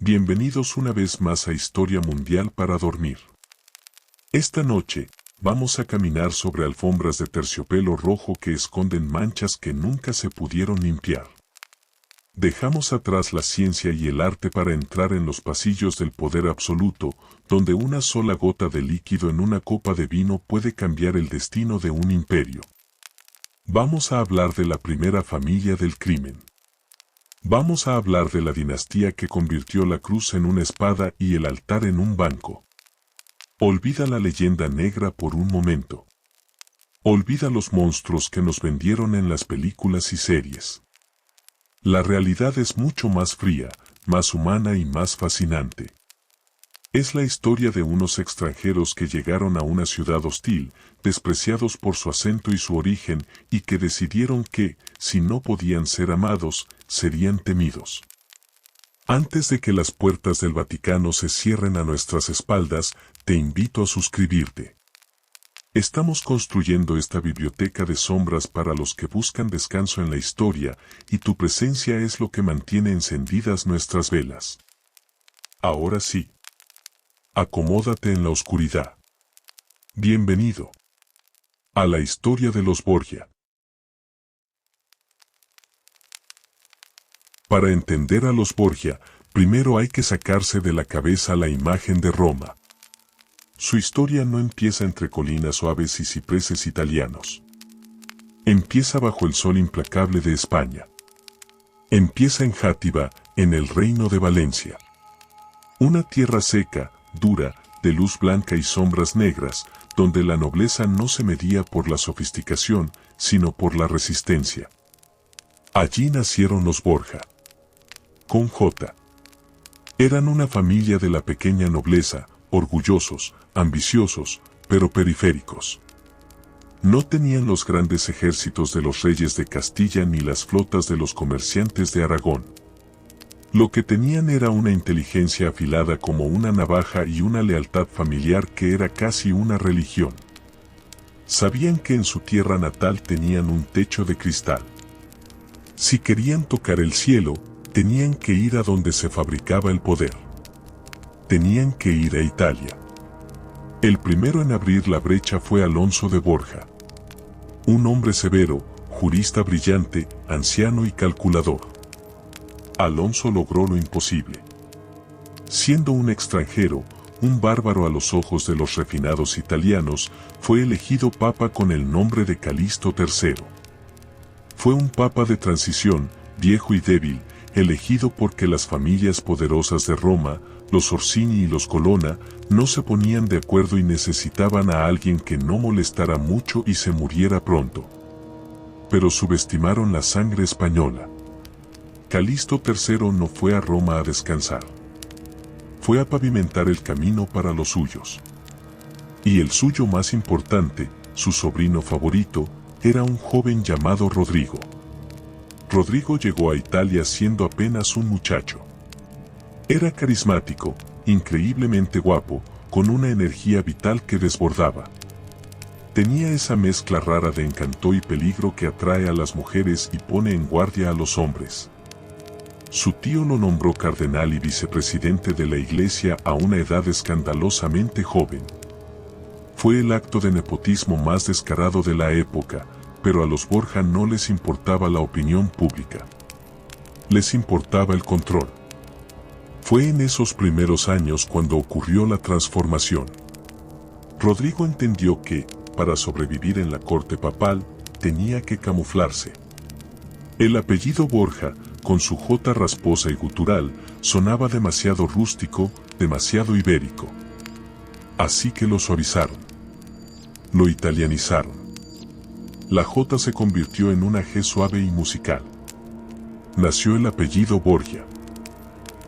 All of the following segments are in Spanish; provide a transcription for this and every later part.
Bienvenidos una vez más a Historia Mundial para Dormir. Esta noche, vamos a caminar sobre alfombras de terciopelo rojo que esconden manchas que nunca se pudieron limpiar. Dejamos atrás la ciencia y el arte para entrar en los pasillos del poder absoluto, donde una sola gota de líquido en una copa de vino puede cambiar el destino de un imperio. Vamos a hablar de la primera familia del crimen. Vamos a hablar de la dinastía que convirtió la cruz en una espada y el altar en un banco. Olvida la leyenda negra por un momento. Olvida los monstruos que nos vendieron en las películas y series. La realidad es mucho más fría, más humana y más fascinante. Es la historia de unos extranjeros que llegaron a una ciudad hostil, despreciados por su acento y su origen, y que decidieron que, si no podían ser amados, serían temidos. Antes de que las puertas del Vaticano se cierren a nuestras espaldas, te invito a suscribirte. Estamos construyendo esta biblioteca de sombras para los que buscan descanso en la historia, y tu presencia es lo que mantiene encendidas nuestras velas. Ahora sí. Acomódate en la oscuridad. Bienvenido a la historia de los Borgia. Para entender a los Borgia, primero hay que sacarse de la cabeza la imagen de Roma. Su historia no empieza entre colinas suaves y cipreses italianos. Empieza bajo el sol implacable de España. Empieza en Játiva, en el reino de Valencia. Una tierra seca, dura, de luz blanca y sombras negras, donde la nobleza no se medía por la sofisticación, sino por la resistencia. Allí nacieron los Borgia. Con J. Eran una familia de la pequeña nobleza, orgullosos, ambiciosos, pero periféricos. No tenían los grandes ejércitos de los reyes de Castilla ni las flotas de los comerciantes de Aragón. Lo que tenían era una inteligencia afilada como una navaja y una lealtad familiar que era casi una religión. Sabían que en su tierra natal tenían un techo de cristal. Si querían tocar el cielo, tenían que ir a donde se fabricaba el poder. Tenían que ir a Italia. El primero en abrir la brecha fue Alonso de Borja. Un hombre severo, jurista brillante, anciano y calculador. Alonso logró lo imposible. Siendo un extranjero, un bárbaro a los ojos de los refinados italianos, fue elegido papa con el nombre de Calixto III. Fue un papa de transición, viejo y débil, elegido porque las familias poderosas de Roma, los Orsini y los Colonna, no se ponían de acuerdo y necesitaban a alguien que no molestara mucho y se muriera pronto. Pero subestimaron la sangre española. Calixto III no fue a Roma a descansar. Fue a pavimentar el camino para los suyos. Y el suyo más importante, su sobrino favorito, era un joven llamado Rodrigo. Rodrigo llegó a Italia siendo apenas un muchacho. Era carismático, increíblemente guapo, con una energía vital que desbordaba. Tenía esa mezcla rara de encanto y peligro que atrae a las mujeres y pone en guardia a los hombres. Su tío lo nombró cardenal y vicepresidente de la Iglesia a una edad escandalosamente joven. Fue el acto de nepotismo más descarado de la época, pero a los Borgia no les importaba la opinión pública. Les importaba el control. Fue en esos primeros años cuando ocurrió la transformación. Rodrigo entendió que, para sobrevivir en la corte papal, tenía que camuflarse. El apellido Borja, con su J rasposa y gutural, sonaba demasiado rústico, demasiado ibérico. Así que lo suavizaron. Lo italianizaron. La J se convirtió en una G suave y musical. Nació el apellido Borgia.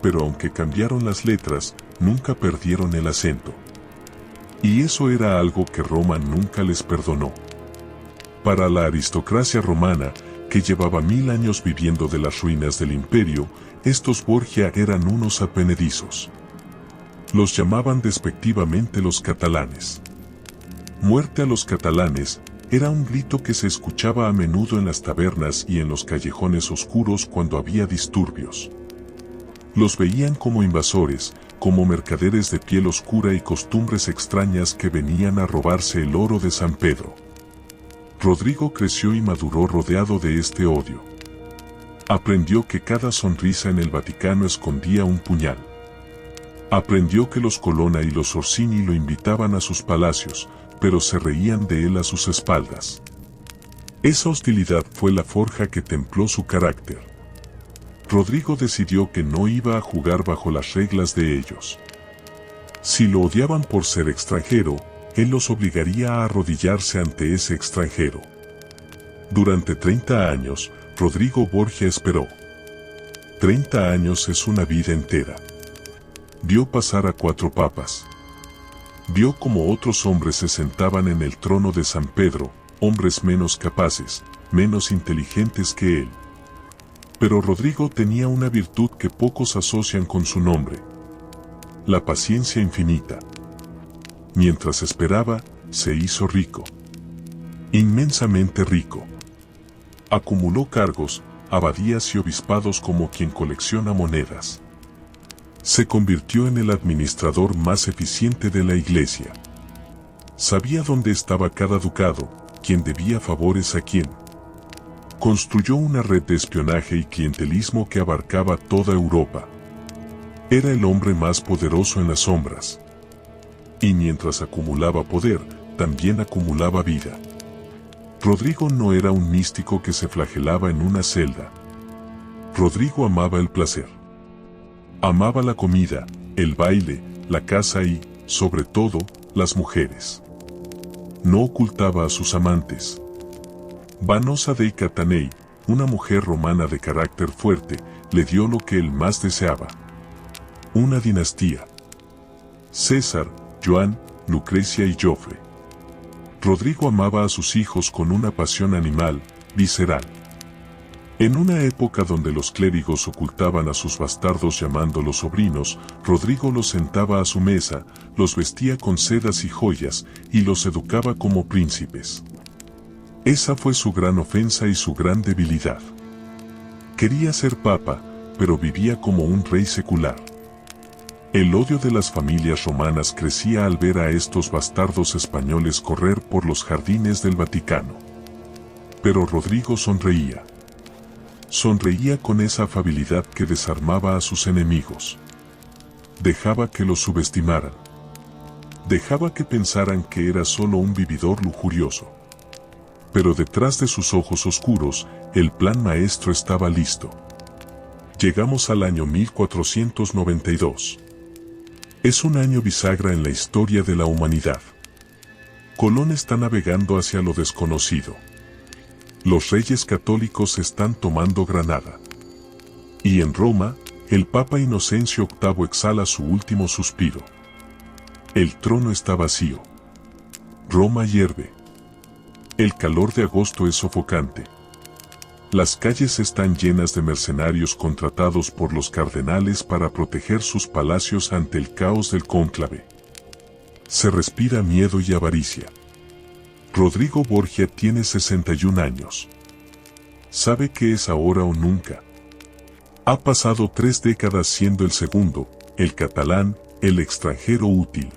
Pero aunque cambiaron las letras, nunca perdieron el acento. Y eso era algo que Roma nunca les perdonó. Para la aristocracia romana, que llevaba 1000 años viviendo de las ruinas del imperio, estos Borgia eran unos advenedizos. Los llamaban despectivamente los catalanes. Muerte a los catalanes era un grito que se escuchaba a menudo en las tabernas y en los callejones oscuros cuando había disturbios. Los veían como invasores, como mercaderes de piel oscura y costumbres extrañas que venían a robarse el oro de San Pedro. Rodrigo creció y maduró rodeado de este odio. Aprendió que cada sonrisa en el Vaticano escondía un puñal. Aprendió que los Colonna y los Orsini lo invitaban a sus palacios, pero se reían de él a sus espaldas. Esa hostilidad fue la forja que templó su carácter. Rodrigo decidió que no iba a jugar bajo las reglas de ellos. Si lo odiaban por ser extranjero, él los obligaría a arrodillarse ante ese extranjero. Durante 30 años, Rodrigo Borgia esperó. 30 años es una vida entera. Vio pasar a 4 papas. Vio cómo otros hombres se sentaban en el trono de San Pedro, hombres menos capaces, menos inteligentes que él. Pero Rodrigo tenía una virtud que pocos asocian con su nombre: la paciencia infinita. Mientras esperaba, se hizo rico. Inmensamente rico. Acumuló cargos, abadías y obispados como quien colecciona monedas. Se convirtió en el administrador más eficiente de la Iglesia. Sabía dónde estaba cada ducado, quién debía favores a quién. Construyó una red de espionaje y clientelismo que abarcaba toda Europa. Era el hombre más poderoso en las sombras. Y mientras acumulaba poder, también acumulaba vida. Rodrigo no era un místico que se flagelaba en una celda. Rodrigo amaba el placer. Amaba la comida, el baile, la caza y, sobre todo, las mujeres. No ocultaba a sus amantes. Vanosa dei Catanei, una mujer romana de carácter fuerte, le dio lo que él más deseaba: una dinastía. César, Joan, Lucrecia y Joffre. Rodrigo amaba a sus hijos con una pasión animal, visceral. En una época donde los clérigos ocultaban a sus bastardos llamándolos sobrinos, Rodrigo los sentaba a su mesa, los vestía con sedas y joyas, y los educaba como príncipes. Esa fue su gran ofensa y su gran debilidad. Quería ser papa, pero vivía como un rey secular. El odio de las familias romanas crecía al ver a estos bastardos españoles correr por los jardines del Vaticano. Pero Rodrigo sonreía. Sonreía con esa afabilidad que desarmaba a sus enemigos. Dejaba que los subestimaran. Dejaba que pensaran que era solo un vividor lujurioso. Pero detrás de sus ojos oscuros, el plan maestro estaba listo. Llegamos al año 1492. Es un año bisagra en la historia de la humanidad. Colón está navegando hacia lo desconocido. Los reyes católicos están tomando Granada. Y en Roma, el Papa Inocencio VIII exhala su último suspiro. El trono está vacío. Roma hierve. El calor de agosto es sofocante. Las calles están llenas de mercenarios contratados por los cardenales para proteger sus palacios ante el caos del cónclave. Se respira miedo y avaricia. Rodrigo Borgia tiene 61 años. Sabe que es ahora o nunca. Ha pasado 3 décadas siendo el segundo, el catalán, el extranjero útil.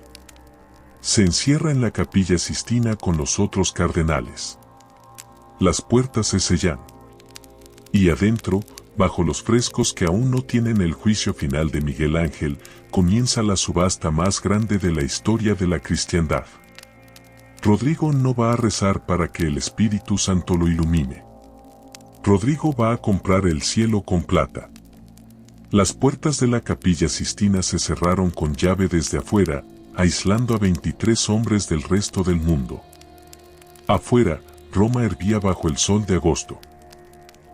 Se encierra en la Capilla Sistina con los otros cardenales. Las puertas se sellan. Y adentro, bajo los frescos que aún no tienen el juicio final de Miguel Ángel, comienza la subasta más grande de la historia de la cristiandad. Rodrigo no va a rezar para que el Espíritu Santo lo ilumine. Rodrigo va a comprar el cielo con plata. Las puertas de la Capilla Sistina se cerraron con llave desde afuera, aislando a 23 hombres del resto del mundo. Afuera, Roma hervía bajo el sol de agosto.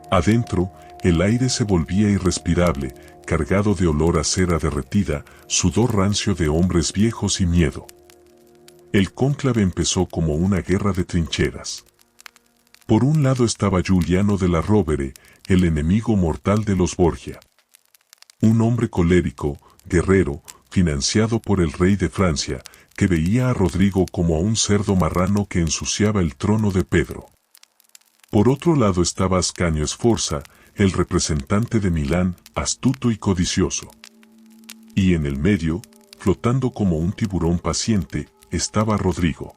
Adentro, el aire se volvía irrespirable, cargado de olor a cera derretida, sudor rancio de hombres viejos y miedo. El cónclave empezó como una guerra de trincheras. Por un lado estaba Giuliano de la Rovere, el enemigo mortal de los Borgia. Un hombre colérico, guerrero, financiado por el rey de Francia, que veía a Rodrigo como a un cerdo marrano que ensuciaba el trono de Pedro. Por otro lado estaba Ascanio Sforza, el representante de Milán, astuto y codicioso. Y en el medio, flotando como un tiburón paciente, estaba Rodrigo.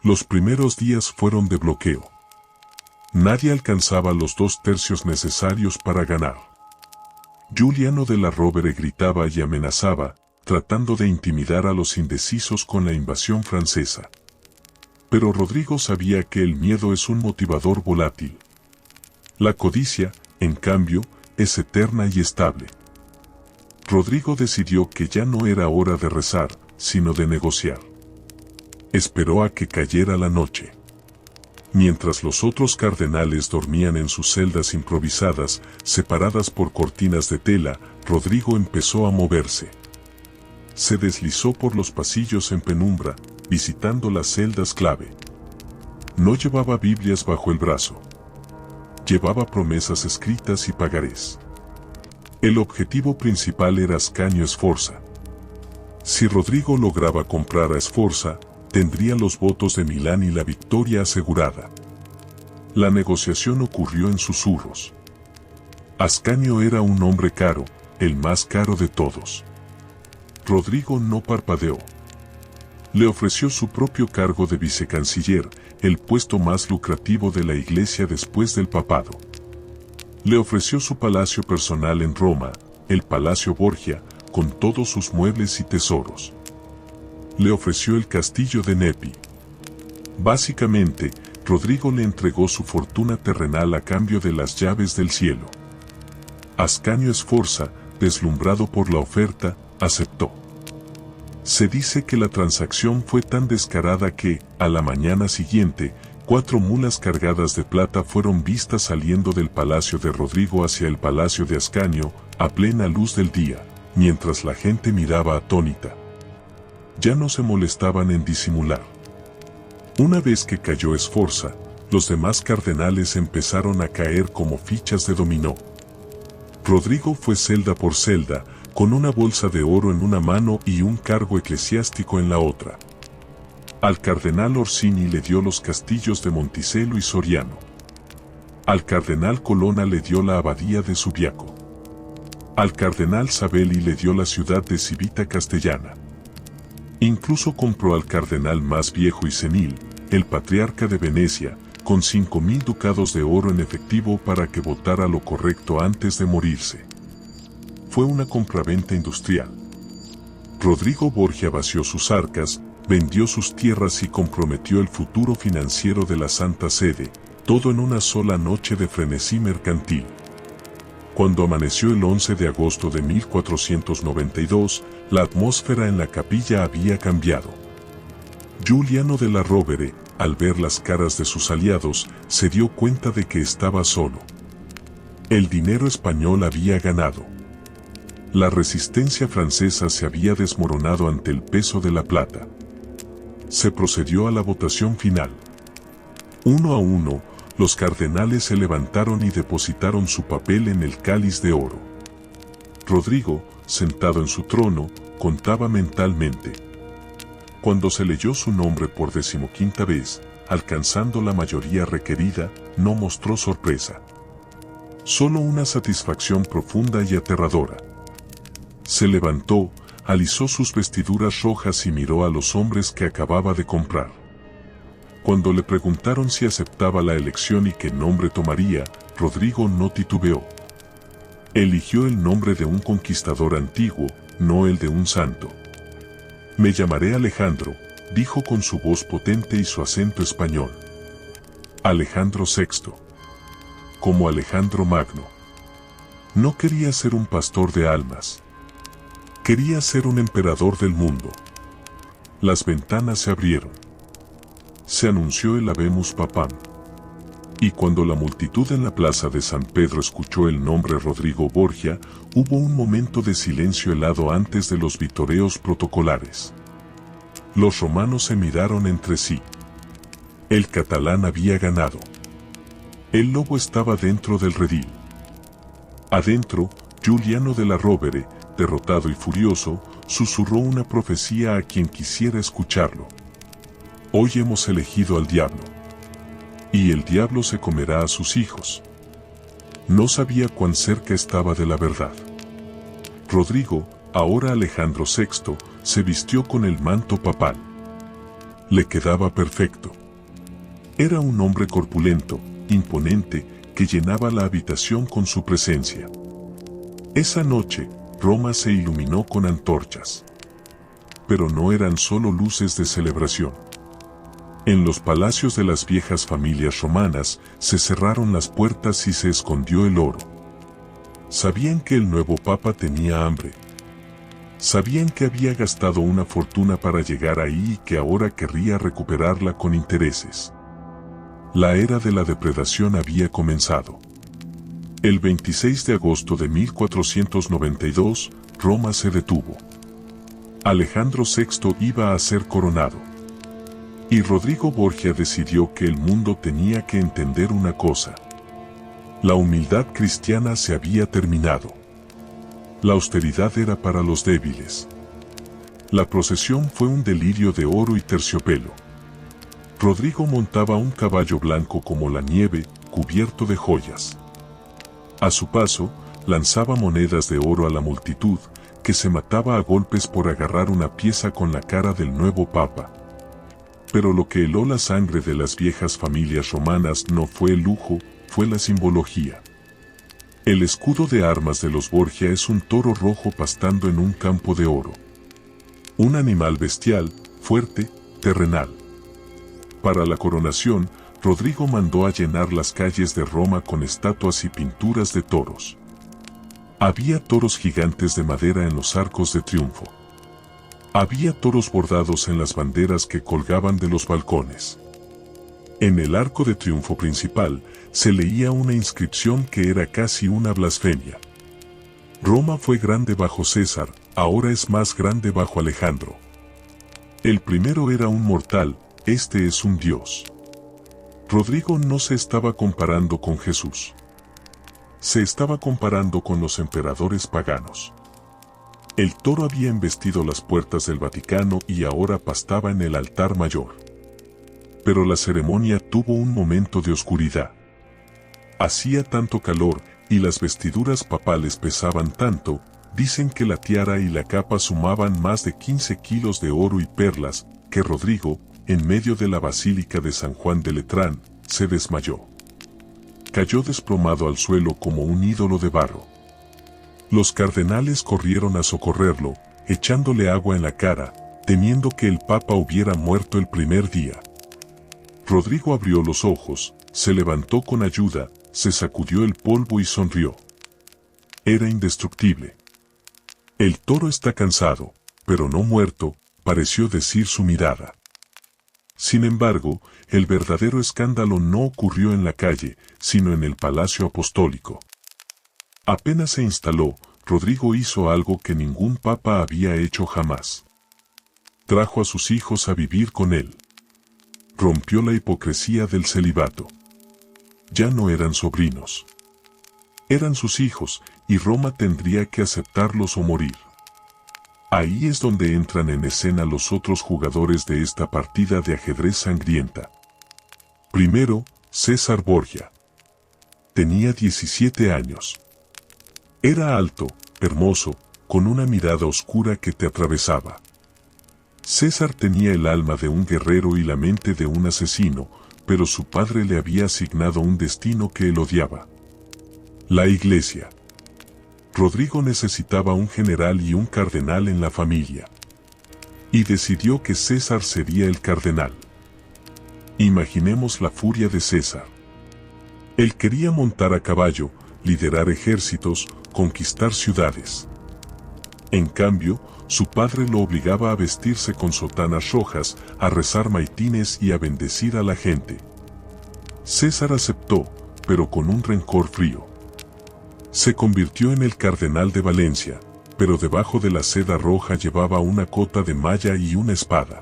Los primeros días fueron de bloqueo. Nadie alcanzaba los 2/3 necesarios para ganar. Giuliano della Rovere gritaba y amenazaba, tratando de intimidar a los indecisos con la invasión francesa. Pero Rodrigo sabía que el miedo es un motivador volátil. La codicia, en cambio, es eterna y estable. Rodrigo decidió que ya no era hora de rezar, sino de negociar. Esperó a que cayera la noche. Mientras los otros cardenales dormían en sus celdas improvisadas, separadas por cortinas de tela, Rodrigo empezó a moverse. Se deslizó por los pasillos en penumbra, visitando las celdas clave. No llevaba Biblias bajo el brazo. Llevaba promesas escritas y pagarés. El objetivo principal era Ascanio Sforza. Si Rodrigo lograba comprar a Sforza, tendría los votos de Milán y la victoria asegurada. La negociación ocurrió en susurros. Ascanio era un hombre caro, el más caro de todos. Rodrigo no parpadeó. Le ofreció su propio cargo de vicecanciller, el puesto más lucrativo de la Iglesia después del papado. Le ofreció su palacio personal en Roma, el Palacio Borgia, con todos sus muebles y tesoros. Le ofreció el castillo de Nepi. Básicamente, Rodrigo le entregó su fortuna terrenal a cambio de las llaves del cielo. Ascanio Sforza, deslumbrado por la oferta, aceptó. Se dice que la transacción fue tan descarada que, a la mañana siguiente, 4 mulas cargadas de plata fueron vistas saliendo del palacio de Rodrigo hacia el palacio de Ascanio, a plena luz del día, mientras la gente miraba atónita. Ya no se molestaban en disimular. Una vez que cayó Sforza, los demás cardenales empezaron a caer como fichas de dominó. Rodrigo fue celda por celda, con una bolsa de oro en una mano y un cargo eclesiástico en la otra. Al cardenal Orsini le dio los castillos de Monticello y Soriano. Al cardenal Colonna le dio la abadía de Subiaco. Al cardenal Savelli le dio la ciudad de Civita Castellana. Incluso compró al cardenal más viejo y senil, el patriarca de Venecia, con 5.000 ducados de oro en efectivo para que votara lo correcto antes de morirse. Fue una compraventa industrial. Rodrigo Borgia vació sus arcas, vendió sus tierras y comprometió el futuro financiero de la Santa Sede, todo en una sola noche de frenesí mercantil. Cuando amaneció el 11 de agosto de 1492, la atmósfera en la capilla había cambiado. Giuliano della Rovere, al ver las caras de sus aliados, se dio cuenta de que estaba solo. El dinero español había ganado. La resistencia francesa se había desmoronado ante el peso de la plata. Se procedió a la votación final. 1 a 1, los cardenales se levantaron y depositaron su papel en el cáliz de oro. Rodrigo, sentado en su trono, contaba mentalmente. Cuando se leyó su nombre por 15ª vez, alcanzando la mayoría requerida, no mostró sorpresa. Solo una satisfacción profunda y aterradora. Se levantó, alisó sus vestiduras rojas y miró a los hombres que acababa de comprar. Cuando le preguntaron si aceptaba la elección y qué nombre tomaría, Rodrigo no titubeó. Eligió el nombre de un conquistador antiguo, no el de un santo. Me llamaré Alejandro, dijo con su voz potente y su acento español. Alejandro VI. Como Alejandro Magno. No quería ser un pastor de almas. Quería ser un emperador del mundo. Las ventanas se abrieron. Se anunció el Habemus Papam. Y cuando la multitud en la plaza de San Pedro escuchó el nombre Rodrigo Borgia, hubo un momento de silencio helado antes de los vitoreos protocolares. Los romanos se miraron entre sí. El catalán había ganado. El lobo estaba dentro del redil. Adentro, Giuliano della Rovere, derrotado y furioso, susurró una profecía a quien quisiera escucharlo. Hoy hemos elegido al diablo. Y el diablo se comerá a sus hijos. no sabía cuán cerca estaba de la verdad. Rodrigo, ahora Alejandro VI, se vistió con el manto papal. Le quedaba perfecto. Era un hombre corpulento, imponente, que llenaba la habitación con su presencia. Esa noche, Roma se iluminó con antorchas. Pero no eran solo luces de celebración. En los palacios de las viejas familias romanas se cerraron las puertas y se escondió el oro. Sabían que el nuevo papa tenía hambre. Sabían que había gastado una fortuna para llegar ahí y que ahora querría recuperarla con intereses. La era de la depredación había comenzado. El 26 de agosto de 1492, Roma se detuvo. Alejandro VI iba a ser coronado. Y Rodrigo Borgia decidió que el mundo tenía que entender una cosa. La humildad cristiana se había terminado. La austeridad era para los débiles. La procesión fue un delirio de oro y terciopelo. Rodrigo montaba un caballo blanco como la nieve, cubierto de joyas. A su paso, lanzaba monedas de oro a la multitud, que se mataba a golpes por agarrar una pieza con la cara del nuevo papa. Pero lo que heló la sangre de las viejas familias romanas no fue el lujo, fue la simbología. El escudo de armas de los Borgia es un toro rojo pastando en un campo de oro. Un animal bestial, fuerte, terrenal. Para la coronación, Rodrigo mandó a llenar las calles de Roma con estatuas y pinturas de toros. Había toros gigantes de madera en los arcos de triunfo. Había toros bordados en las banderas que colgaban de los balcones. En el arco de triunfo principal, se leía una inscripción que era casi una blasfemia. Roma fue grande bajo César, ahora es más grande bajo Alejandro. El primero era un mortal, este es un dios. Rodrigo no se estaba comparando con Jesús. Se estaba comparando con los emperadores paganos. El toro había embestido las puertas del Vaticano y ahora pastaba en el altar mayor. Pero la ceremonia tuvo un momento de oscuridad. Hacía tanto calor y las vestiduras papales pesaban tanto, dicen que la tiara y la capa sumaban más de 15 kilos de oro y perlas, que Rodrigo, en medio de la basílica de San Juan de Letrán, se desmayó. Cayó desplomado al suelo como un ídolo de barro. Los cardenales corrieron a socorrerlo, echándole agua en la cara, temiendo que el papa hubiera muerto el primer día. Rodrigo abrió los ojos, se levantó con ayuda, se sacudió el polvo y sonrió. Era indestructible. El toro está cansado, pero no muerto, pareció decir su mirada. Sin embargo, el verdadero escándalo no ocurrió en la calle, sino en el Palacio Apostólico. Apenas se instaló, Rodrigo hizo algo que ningún papa había hecho jamás. Trajo a sus hijos a vivir con él. Rompió la hipocresía del celibato. Ya no eran sobrinos. Eran sus hijos, y Roma tendría que aceptarlos o morir. Ahí es donde entran en escena los otros jugadores de esta partida de ajedrez sangrienta. Primero, César Borgia. Tenía 17 años. Era alto, hermoso, con una mirada oscura que te atravesaba. César tenía el alma de un guerrero y la mente de un asesino, pero su padre le había asignado un destino que él odiaba. La Iglesia. Rodrigo necesitaba un general y un cardenal en la familia. Y decidió que César sería el cardenal. Imaginemos la furia de César. Él quería montar a caballo, liderar ejércitos, conquistar ciudades. En cambio, su padre lo obligaba a vestirse con sotanas rojas, a rezar maitines y a bendecir a la gente. César aceptó, pero con un rencor frío. Se convirtió en el cardenal de Valencia, pero debajo de la seda roja llevaba una cota de malla y una espada.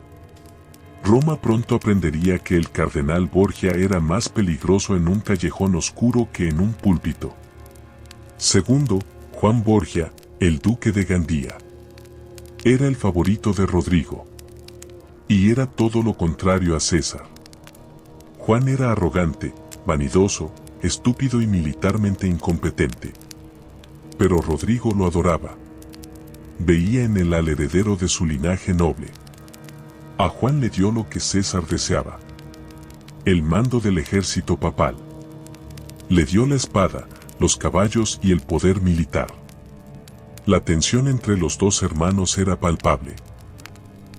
Roma pronto aprendería que el cardenal Borgia era más peligroso en un callejón oscuro que en un púlpito. Segundo, Juan Borgia, el duque de Gandía. Era el favorito de Rodrigo. Y era todo lo contrario a César. Juan era arrogante, vanidoso, estúpido y militarmente incompetente. Pero Rodrigo lo adoraba. Veía en él al heredero de su linaje noble. A Juan le dio lo que César deseaba: el mando del ejército papal. Le dio la espada, los caballos y el poder militar. La tensión entre los dos hermanos era palpable.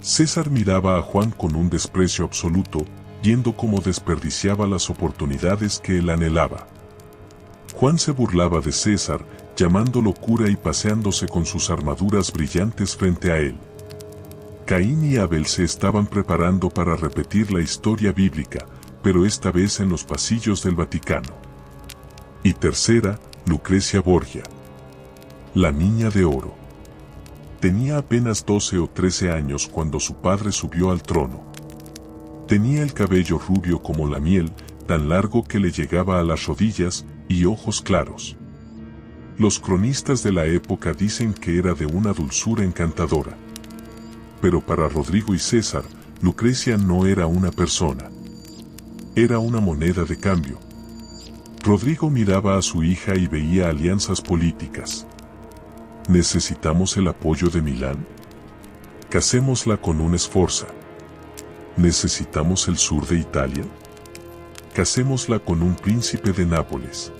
César miraba a Juan con un desprecio absoluto, viendo cómo desperdiciaba las oportunidades que él anhelaba. Juan se burlaba de César, llamándolo cura y paseándose con sus armaduras brillantes frente a él. Caín y Abel se estaban preparando para repetir la historia bíblica, pero esta vez en los pasillos del Vaticano. Y tercera, Lucrecia Borgia. La niña de oro. Tenía apenas 12 o 13 años cuando su padre subió al trono. Tenía el cabello rubio como la miel, tan largo que le llegaba a las rodillas, y ojos claros. Los cronistas de la época dicen que era de una dulzura encantadora. Pero para Rodrigo y César, Lucrecia no era una persona. Era una moneda de cambio. Rodrigo miraba a su hija y veía alianzas políticas. ¿Necesitamos el apoyo de Milán? Casémosla con un Sforza. ¿Necesitamos el sur de Italia? Casémosla con un príncipe de Nápoles.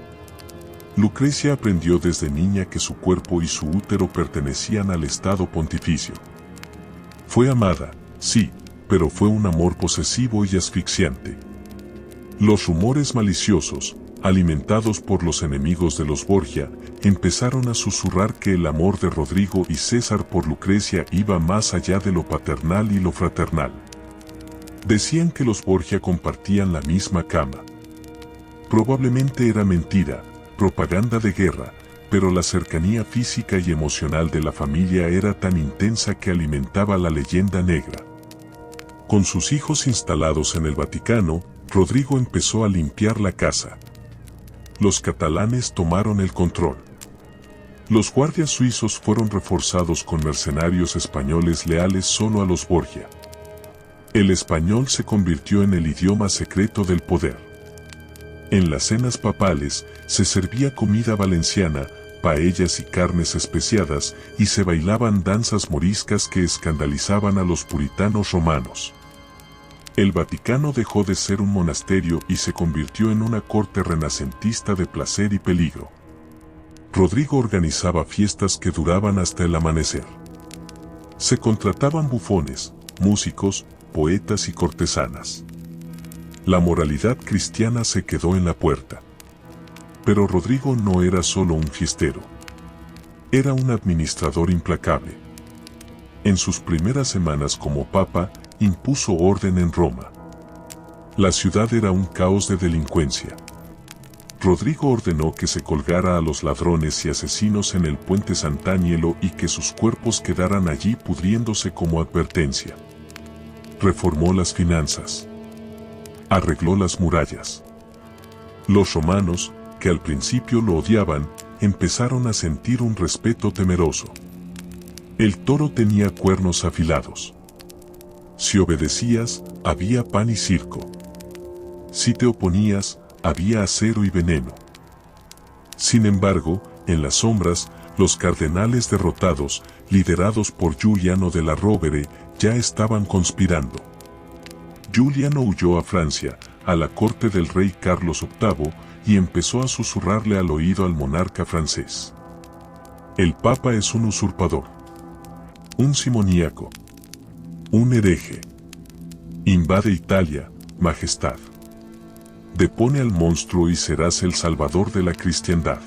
Lucrecia aprendió desde niña que su cuerpo y su útero pertenecían al Estado Pontificio. Fue amada, sí, pero fue un amor posesivo y asfixiante. Los rumores maliciosos, alimentados por los enemigos de los Borgia, empezaron a susurrar que el amor de Rodrigo y César por Lucrecia iba más allá de lo paternal y lo fraternal. Decían que los Borgia compartían la misma cama. Probablemente era mentira, propaganda de guerra, pero la cercanía física y emocional de la familia era tan intensa que alimentaba la leyenda negra. Con sus hijos instalados en el Vaticano, Rodrigo empezó a limpiar la casa. Los catalanes tomaron el control. Los guardias suizos fueron reforzados con mercenarios españoles leales solo a los Borgia. El español se convirtió en el idioma secreto del poder. En las cenas papales, se servía comida valenciana, paellas y carnes especiadas, y se bailaban danzas moriscas que escandalizaban a los puritanos romanos. El Vaticano dejó de ser un monasterio y se convirtió en una corte renacentista de placer y peligro. Rodrigo organizaba fiestas que duraban hasta el amanecer. Se contrataban bufones, músicos, poetas y cortesanas. La moralidad cristiana se quedó en la puerta. Pero Rodrigo no era solo un fiestero. Era un administrador implacable. En sus primeras semanas como papa, impuso orden en Roma. La ciudad era un caos de delincuencia. Rodrigo ordenó que se colgara a los ladrones y asesinos en el puente Sant'Agnello y que sus cuerpos quedaran allí pudriéndose como advertencia. Reformó las finanzas. Arregló las murallas. Los romanos, que al principio lo odiaban, empezaron a sentir un respeto temeroso. El toro tenía cuernos afilados. Si obedecías, había pan y circo. Si te oponías, había acero y veneno. Sin embargo, en las sombras, los cardenales derrotados, liderados por Giuliano de la Rovere, ya estaban conspirando. Giuliano huyó a Francia, a la corte del rey Carlos VIII, y empezó a susurrarle al oído al monarca francés: el Papa es un usurpador, un simoníaco, un hereje. Invade Italia, Majestad. Depone al monstruo y serás el salvador de la cristiandad.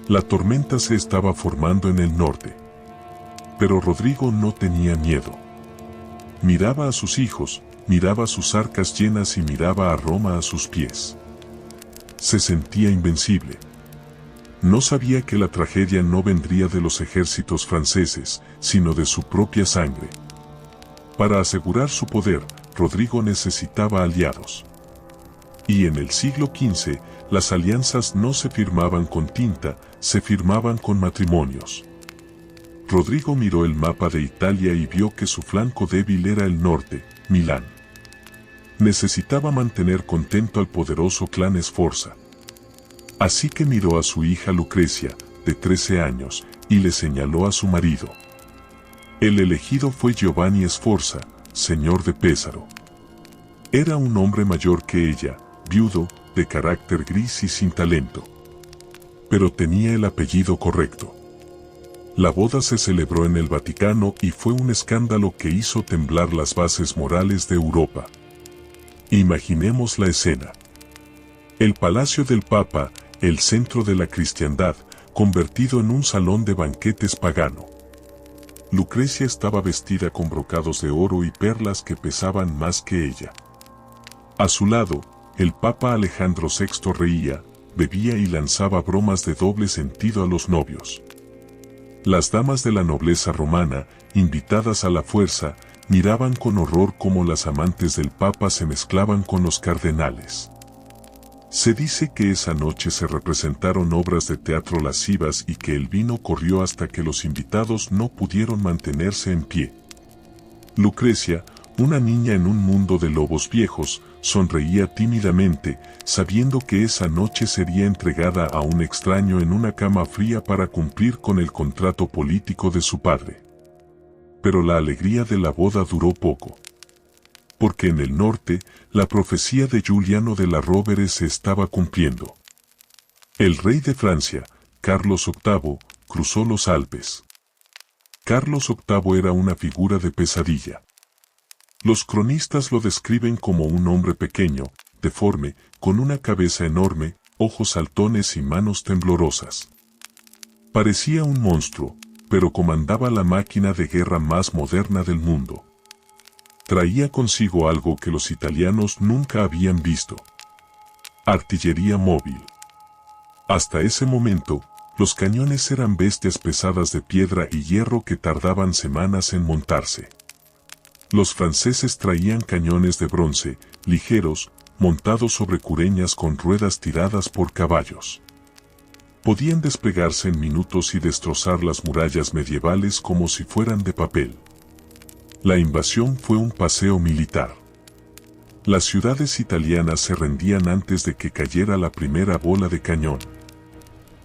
La tormenta se estaba formando en el norte. Pero Rodrigo no tenía miedo. Miraba a sus hijos, miraba sus arcas llenas y miraba a Roma a sus pies. Se sentía invencible. No sabía que la tragedia no vendría de los ejércitos franceses, sino de su propia sangre. Para asegurar su poder, Rodrigo necesitaba aliados. Y en el siglo XV, las alianzas no se firmaban con tinta, se firmaban con matrimonios. Rodrigo miró el mapa de Italia y vio que su flanco débil era el norte, Milán. Necesitaba mantener contento al poderoso clan Sforza. Así que miró a su hija Lucrecia, de 13 años, y le señaló a su marido. El elegido fue Giovanni Sforza, señor de Pesaro. Era un hombre mayor que ella, viudo, de carácter gris y sin talento. Pero tenía el apellido correcto. La boda se celebró en el Vaticano y fue un escándalo que hizo temblar las bases morales de Europa. Imaginemos la escena. El palacio del Papa, el centro de la cristiandad, convertido en un salón de banquetes pagano. Lucrecia estaba vestida con brocados de oro y perlas que pesaban más que ella. A su lado, el Papa Alejandro VI reía, bebía y lanzaba bromas de doble sentido a los novios. Las damas de la nobleza romana, invitadas a la fuerza, miraban con horror cómo las amantes del Papa se mezclaban con los cardenales. Se dice que esa noche se representaron obras de teatro lascivas y que el vino corrió hasta que los invitados no pudieron mantenerse en pie. Lucrecia, una niña en un mundo de lobos viejos, sonreía tímidamente, sabiendo que esa noche sería entregada a un extraño en una cama fría para cumplir con el contrato político de su padre. Pero la alegría de la boda duró poco. Porque en el norte, la profecía de Giuliano della Rovere se estaba cumpliendo. El rey de Francia, Carlos VIII, cruzó los Alpes. Carlos VIII era una figura de pesadilla. Los cronistas lo describen como un hombre pequeño, deforme, con una cabeza enorme, ojos saltones y manos temblorosas. Parecía un monstruo, pero comandaba la máquina de guerra más moderna del mundo. Traía consigo algo que los italianos nunca habían visto: artillería móvil. Hasta ese momento, los cañones eran bestias pesadas de piedra y hierro que tardaban semanas en montarse. Los franceses traían cañones de bronce, ligeros, montados sobre cureñas con ruedas tiradas por caballos. Podían desplegarse en minutos y destrozar las murallas medievales como si fueran de papel. La invasión fue un paseo militar. Las ciudades italianas se rendían antes de que cayera la primera bola de cañón.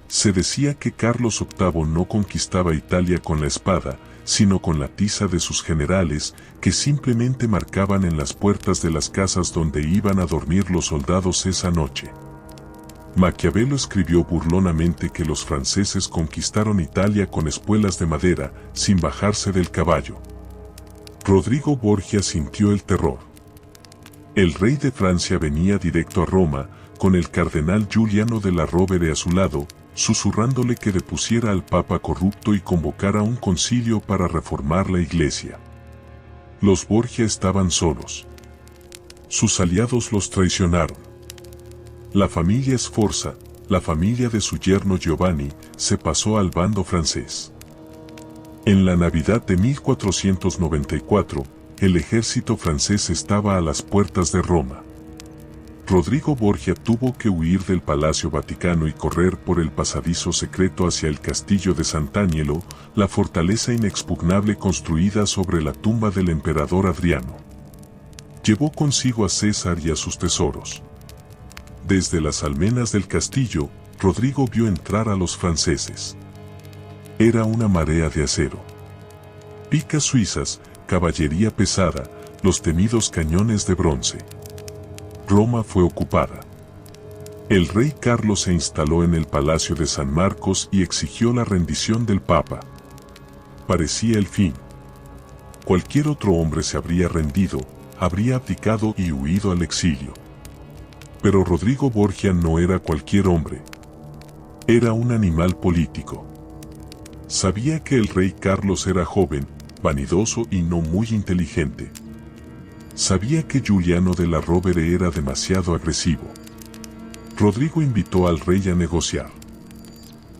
Se decía que Carlos VIII no conquistaba Italia con la espada, sino con la tiza de sus generales, que simplemente marcaban en las puertas de las casas donde iban a dormir los soldados esa noche. Maquiavelo escribió burlonamente que los franceses conquistaron Italia con espuelas de madera, sin bajarse del caballo. Rodrigo Borgia sintió el terror. El rey de Francia venía directo a Roma, con el cardenal Giuliano della Rovere a su lado, susurrándole que depusiera al papa corrupto y convocara un concilio para reformar la iglesia. Los Borgia estaban solos. Sus aliados los traicionaron. La familia Sforza, la familia de su yerno Giovanni, se pasó al bando francés. En la Navidad de 1494, el ejército francés estaba a las puertas de Roma. Rodrigo Borgia tuvo que huir del Palacio Vaticano y correr por el pasadizo secreto hacia el castillo de Sant'Agnello, la fortaleza inexpugnable construida sobre la tumba del emperador Adriano. Llevó consigo a César y a sus tesoros. Desde las almenas del castillo, Rodrigo vio entrar a los franceses. Era una marea de acero. Picas suizas, caballería pesada, los temidos cañones de bronce. Roma fue ocupada. El rey Carlos se instaló en el Palacio de San Marcos y exigió la rendición del Papa. Parecía el fin. Cualquier otro hombre se habría rendido, habría abdicado y huido al exilio. Pero Rodrigo Borgia no era cualquier hombre. Era un animal político. Sabía que el rey Carlos era joven, vanidoso y no muy inteligente. Sabía que Giuliano della Rovere era demasiado agresivo. Rodrigo invitó al rey a negociar.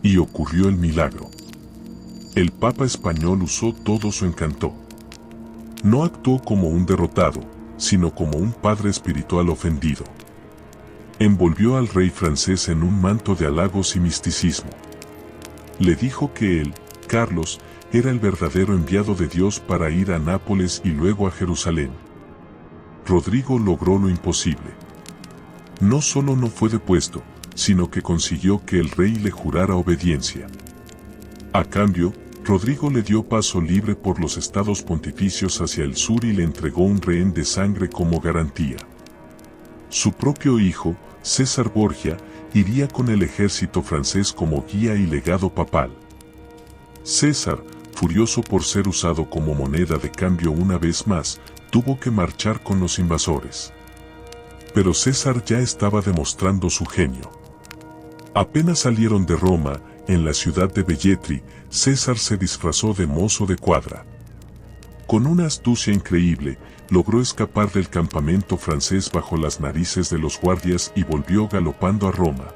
Y ocurrió el milagro. El Papa español usó todo su encanto. No actuó como un derrotado, sino como un padre espiritual ofendido. Envolvió al rey francés en un manto de halagos y misticismo. Le dijo que él, Carlos, era el verdadero enviado de Dios para ir a Nápoles y luego a Jerusalén. Rodrigo logró lo imposible. No solo no fue depuesto, sino que consiguió que el rey le jurara obediencia. A cambio, Rodrigo le dio paso libre por los estados pontificios hacia el sur y le entregó un rehén de sangre como garantía. Su propio hijo, César Borgia, iría con el ejército francés como guía y legado papal. César, furioso por ser usado como moneda de cambio una vez más, tuvo que marchar con los invasores. Pero César ya estaba demostrando su genio. Apenas salieron de Roma, en la ciudad de Velletri, César se disfrazó de mozo de cuadra. Con una astucia increíble, logró escapar del campamento francés bajo las narices de los guardias y volvió galopando a Roma.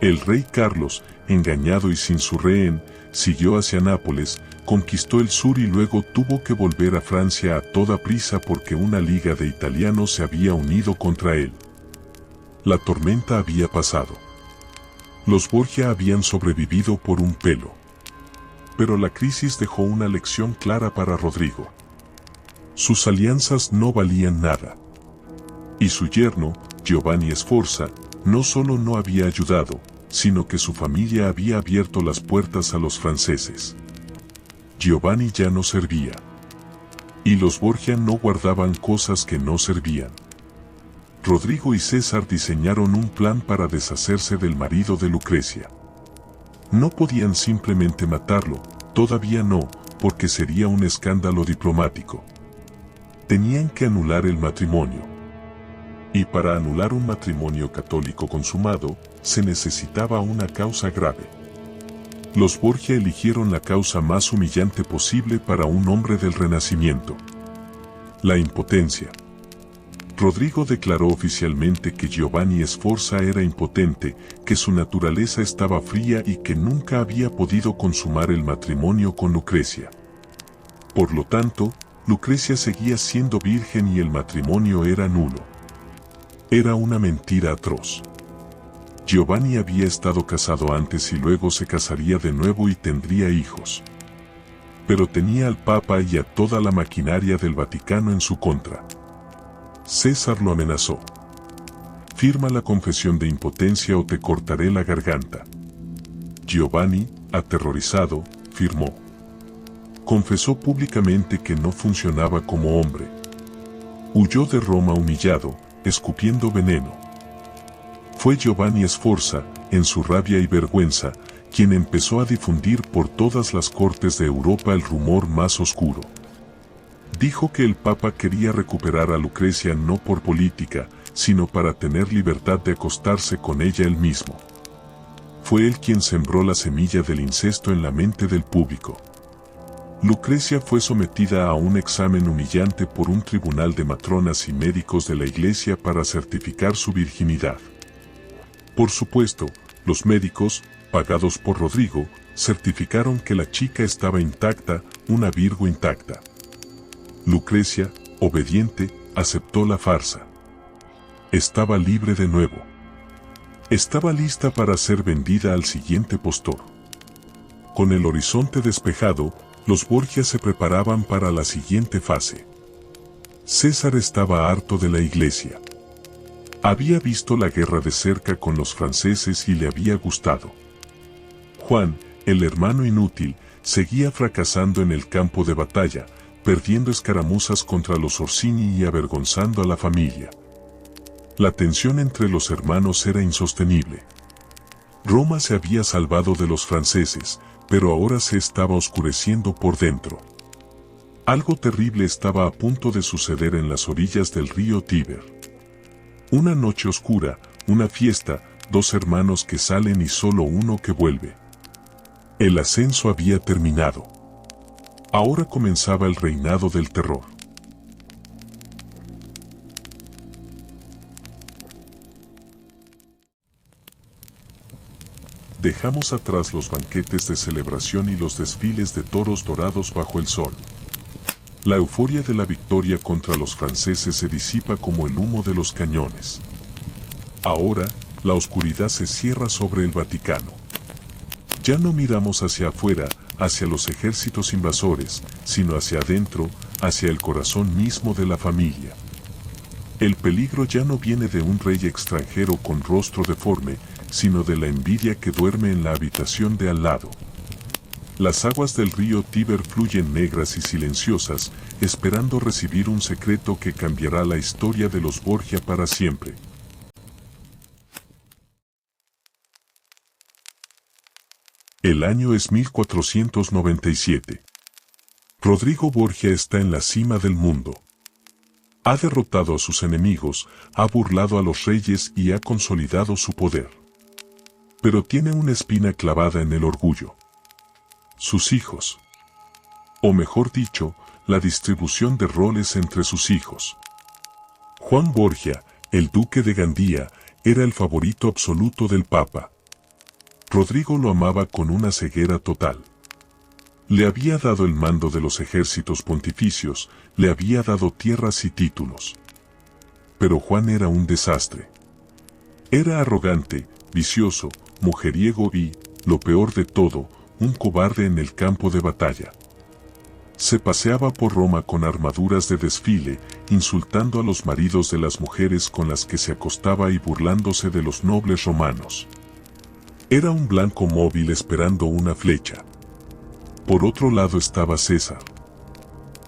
El rey Carlos, engañado y sin su rehén, siguió hacia Nápoles, conquistó el sur y luego tuvo que volver a Francia a toda prisa porque una liga de italianos se había unido contra él. La tormenta había pasado. Los Borgia habían sobrevivido por un pelo. Pero la crisis dejó una lección clara para Rodrigo. Sus alianzas no valían nada. Y su yerno, Giovanni Sforza, no solo no había ayudado, sino que su familia había abierto las puertas a los franceses. Giovanni ya no servía. Y los Borgia no guardaban cosas que no servían. Rodrigo y César diseñaron un plan para deshacerse del marido de Lucrecia. No podían simplemente matarlo, todavía no, porque sería un escándalo diplomático. Tenían que anular el matrimonio. Y para anular un matrimonio católico consumado, se necesitaba una causa grave. Los Borgia eligieron la causa más humillante posible para un hombre del Renacimiento: la impotencia. Rodrigo declaró oficialmente que Giovanni Sforza era impotente, que su naturaleza estaba fría y que nunca había podido consumar el matrimonio con Lucrecia. Por lo tanto, Lucrecia seguía siendo virgen y el matrimonio era nulo. Era una mentira atroz. Giovanni había estado casado antes y luego se casaría de nuevo y tendría hijos. Pero tenía al Papa y a toda la maquinaria del Vaticano en su contra. César lo amenazó: firma la confesión de impotencia o te cortaré la garganta. Giovanni, aterrorizado, firmó. Confesó públicamente que no funcionaba como hombre. Huyó de Roma humillado, escupiendo veneno. Fue Giovanni Sforza, en su rabia y vergüenza, quien empezó a difundir por todas las cortes de Europa el rumor más oscuro. Dijo que el Papa quería recuperar a Lucrecia no por política, sino para tener libertad de acostarse con ella él mismo. Fue él quien sembró la semilla del incesto en la mente del público. Lucrecia fue sometida a un examen humillante por un tribunal de matronas y médicos de la Iglesia para certificar su virginidad. Por supuesto, los médicos, pagados por Rodrigo, certificaron que la chica estaba intacta, una Virgo intacta. Lucrecia, obediente, aceptó la farsa. Estaba libre de nuevo. Estaba lista para ser vendida al siguiente postor. Con el horizonte despejado, los Borgia se preparaban para la siguiente fase. César estaba harto de la Iglesia. Había visto la guerra de cerca con los franceses y le había gustado. Juan, el hermano inútil, seguía fracasando en el campo de batalla, perdiendo escaramuzas contra los Orsini y avergonzando a la familia. La tensión entre los hermanos era insostenible. Roma se había salvado de los franceses, pero ahora se estaba oscureciendo por dentro. Algo terrible estaba a punto de suceder en las orillas del río Tíber. Una noche oscura, una fiesta, dos hermanos que salen y solo uno que vuelve. El ascenso había terminado. Ahora comenzaba el reinado del terror. Dejamos atrás los banquetes de celebración y los desfiles de toros dorados bajo el sol. La euforia de la victoria contra los franceses se disipa como el humo de los cañones. Ahora, la oscuridad se cierra sobre el Vaticano. Ya no miramos hacia afuera, hacia los ejércitos invasores, sino hacia adentro, hacia el corazón mismo de la familia. El peligro ya no viene de un rey extranjero con rostro deforme, sino de la envidia que duerme en la habitación de al lado. Las aguas del río Tíber fluyen negras y silenciosas, esperando recibir un secreto que cambiará la historia de los Borgia para siempre. El año es 1497. Rodrigo Borgia está en la cima del mundo. Ha derrotado a sus enemigos, ha burlado a los reyes y ha consolidado su poder. Pero tiene una espina clavada en el orgullo. Sus hijos. O mejor dicho, la distribución de roles entre sus hijos. Juan Borgia, el duque de Gandía, era el favorito absoluto del Papa. Rodrigo lo amaba con una ceguera total. Le había dado el mando de los ejércitos pontificios, le había dado tierras y títulos. Pero Juan era un desastre. Era arrogante, vicioso, mujeriego y, lo peor de todo, un cobarde en el campo de batalla. Se paseaba por Roma con armaduras de desfile, insultando a los maridos de las mujeres con las que se acostaba y burlándose de los nobles romanos. Era un blanco móvil esperando una flecha. Por otro lado estaba César,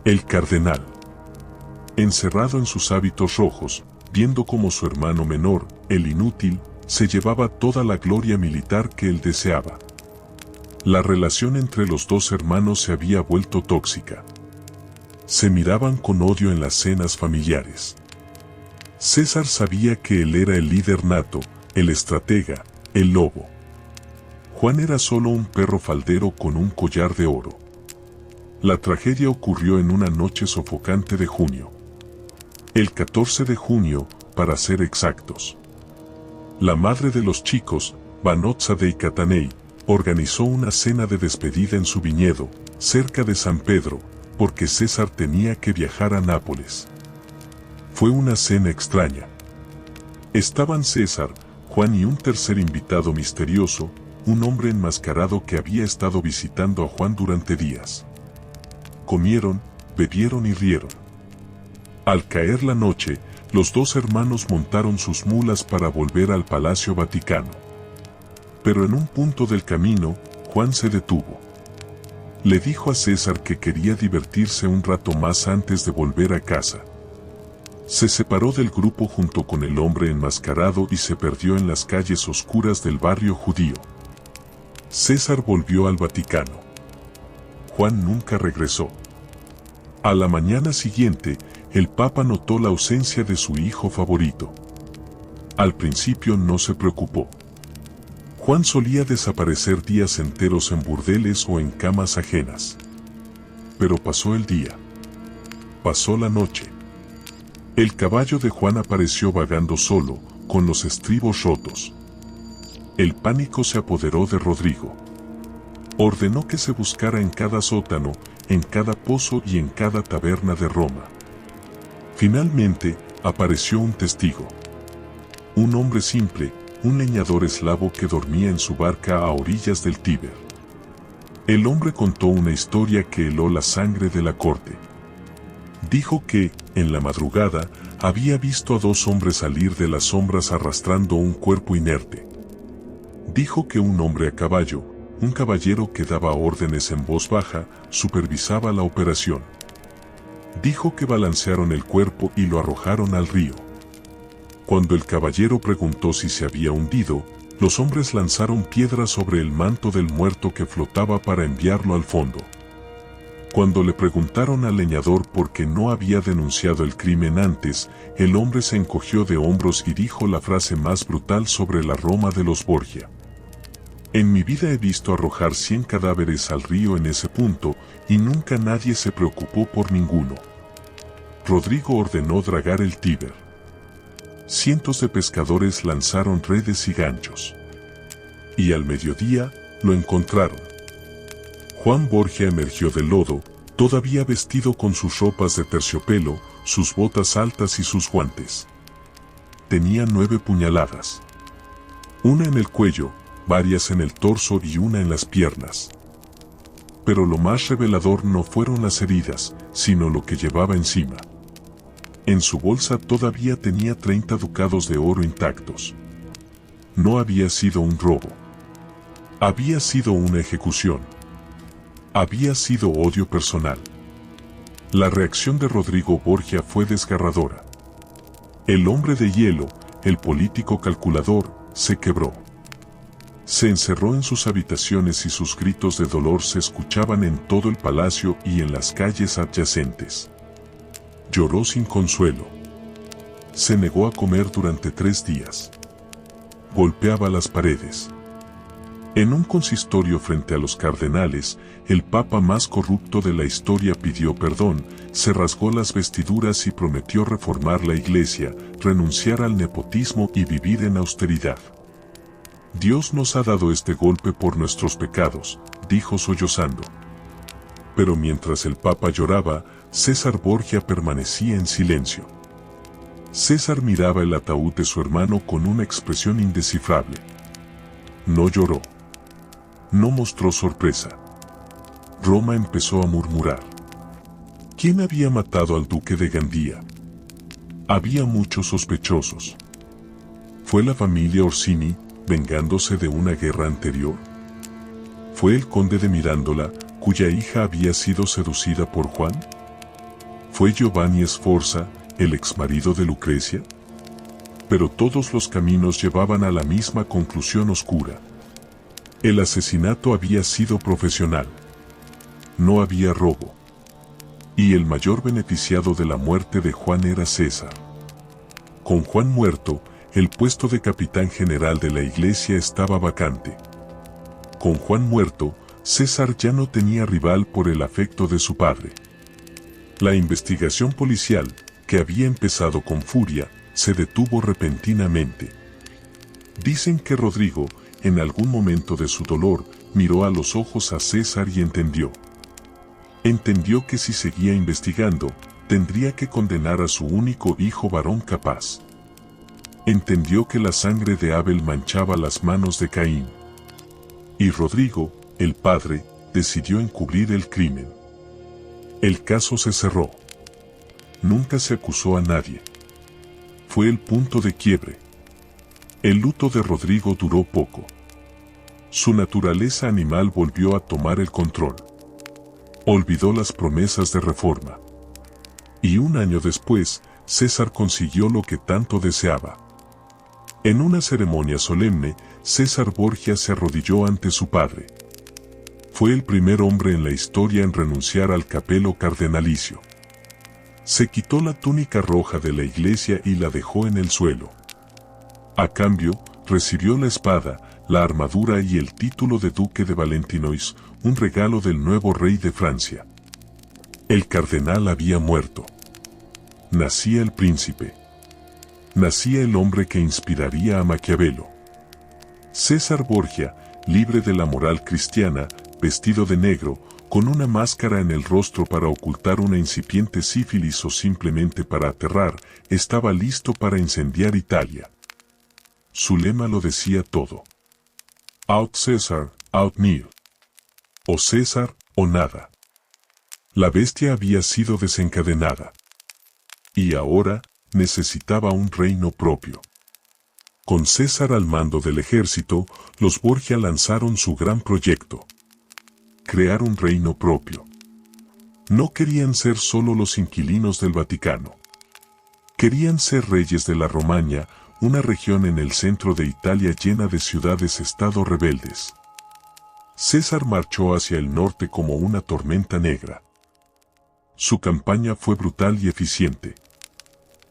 el cardenal, encerrado en sus hábitos rojos, viendo cómo su hermano menor, el inútil, se llevaba toda la gloria militar que él deseaba. La relación entre los dos hermanos se había vuelto tóxica. Se miraban con odio en las cenas familiares. César sabía que él era el líder nato, el estratega, el lobo. Juan era solo un perro faldero con un collar de oro. La tragedia ocurrió en una noche sofocante de junio. El 14 de junio, para ser exactos. La madre de los chicos, Vanozza dei Catanei, organizó una cena de despedida en su viñedo, cerca de San Pedro, porque César tenía que viajar a Nápoles. Fue una cena extraña. Estaban César, Juan y un tercer invitado misterioso, un hombre enmascarado que había estado visitando a Juan durante días. Comieron, bebieron y rieron. Al caer la noche, los dos hermanos montaron sus mulas para volver al Palacio Vaticano. Pero en un punto del camino, Juan se detuvo. Le dijo a César que quería divertirse un rato más antes de volver a casa. Se separó del grupo junto con el hombre enmascarado y se perdió en las calles oscuras del barrio judío. César volvió al Vaticano. Juan nunca regresó. A la mañana siguiente, el Papa notó la ausencia de su hijo favorito. Al principio no se preocupó. Juan solía desaparecer días enteros en burdeles o en camas ajenas. Pero pasó el día. Pasó la noche. El caballo de Juan apareció vagando solo, con los estribos rotos. El pánico se apoderó de Rodrigo. Ordenó que se buscara en cada sótano, en cada pozo y en cada taberna de Roma. Finalmente, apareció un testigo. Un hombre simple, un leñador eslavo que dormía en su barca a orillas del Tíber. El hombre contó una historia que heló la sangre de la corte. Dijo que, en la madrugada, había visto a dos hombres salir de las sombras arrastrando un cuerpo inerte. Dijo que un hombre a caballo, un caballero que daba órdenes en voz baja, supervisaba la operación. Dijo que balancearon el cuerpo y lo arrojaron al río. Cuando el caballero preguntó si se había hundido, los hombres lanzaron piedras sobre el manto del muerto que flotaba para enviarlo al fondo. Cuando le preguntaron al leñador por qué no había denunciado el crimen antes, el hombre se encogió de hombros y dijo la frase más brutal sobre la Roma de los Borgia. En mi vida he visto arrojar 100 cadáveres al río en ese punto, y nunca nadie se preocupó por ninguno. Rodrigo ordenó dragar el Tíber. Cientos de pescadores lanzaron redes y ganchos. Y al mediodía, lo encontraron. Juan Borgia emergió del lodo, todavía vestido con sus ropas de terciopelo, sus botas altas y sus guantes. Tenía 9 puñaladas. Una en el cuello, varias en el torso y una en las piernas. Pero lo más revelador no fueron las heridas, sino lo que llevaba encima. En su bolsa todavía tenía 30 ducados de oro intactos. No había sido un robo. Había sido una ejecución. Había sido odio personal. La reacción de Rodrigo Borgia fue desgarradora. El hombre de hielo, el político calculador, se quebró. Se encerró en sus habitaciones y sus gritos de dolor se escuchaban en todo el palacio y en las calles adyacentes. Lloró sin consuelo. Se negó a comer durante 3 días. Golpeaba las paredes. En un consistorio frente a los cardenales, el papa más corrupto de la historia pidió perdón, se rasgó las vestiduras y prometió reformar la iglesia, renunciar al nepotismo y vivir en austeridad. Dios nos ha dado este golpe por nuestros pecados, dijo sollozando. Pero mientras el papa lloraba, César Borgia permanecía en silencio. César miraba el ataúd de su hermano con una expresión indescifrable. No lloró. No mostró sorpresa. Roma empezó a murmurar. ¿Quién había matado al duque de Gandía? Había muchos sospechosos. ¿Fue la familia Orsini, vengándose de una guerra anterior? ¿Fue el conde de Mirandola, cuya hija había sido seducida por Juan? ¿Fue Giovanni Sforza, el exmarido de Lucrecia? Pero todos los caminos llevaban a la misma conclusión oscura. El asesinato había sido profesional. No había robo. Y el mayor beneficiado de la muerte de Juan era César. Con Juan muerto, el puesto de capitán general de la iglesia estaba vacante. Con Juan muerto, César ya no tenía rival por el afecto de su padre. La investigación policial, que había empezado con furia, se detuvo repentinamente. Dicen que Rodrigo, en algún momento de su dolor, miró a los ojos a César y entendió. Entendió que si seguía investigando, tendría que condenar a su único hijo varón capaz. Entendió que la sangre de Abel manchaba las manos de Caín. Y Rodrigo, el padre, decidió encubrir el crimen. El caso se cerró. Nunca se acusó a nadie. Fue el punto de quiebre. El luto de Rodrigo duró poco. Su naturaleza animal volvió a tomar el control. Olvidó las promesas de reforma. Y 1 año después, César consiguió lo que tanto deseaba. En una ceremonia solemne, César Borgia se arrodilló ante su padre. Fue el primer hombre en la historia en renunciar al capelo cardenalicio. Se quitó la túnica roja de la iglesia y la dejó en el suelo. A cambio, recibió la espada, la armadura y el título de duque de Valentinois, un regalo del nuevo rey de Francia. El cardenal había muerto. Nacía el príncipe. Nacía el hombre que inspiraría a Maquiavelo. César Borgia, libre de la moral cristiana, vestido de negro, con una máscara en el rostro para ocultar una incipiente sífilis o simplemente para aterrar, estaba listo para incendiar Italia. Su lema lo decía todo. Out César, out nihil. O César, o nada. La bestia había sido desencadenada. Y ahora, necesitaba un reino propio. Con César al mando del ejército, los Borgia lanzaron su gran proyecto. Crear un reino propio. No querían ser solo los inquilinos del Vaticano. Querían ser reyes de la Romaña, una región en el centro de Italia llena de ciudades-estado rebeldes. César marchó hacia el norte como una tormenta negra. Su campaña fue brutal y eficiente.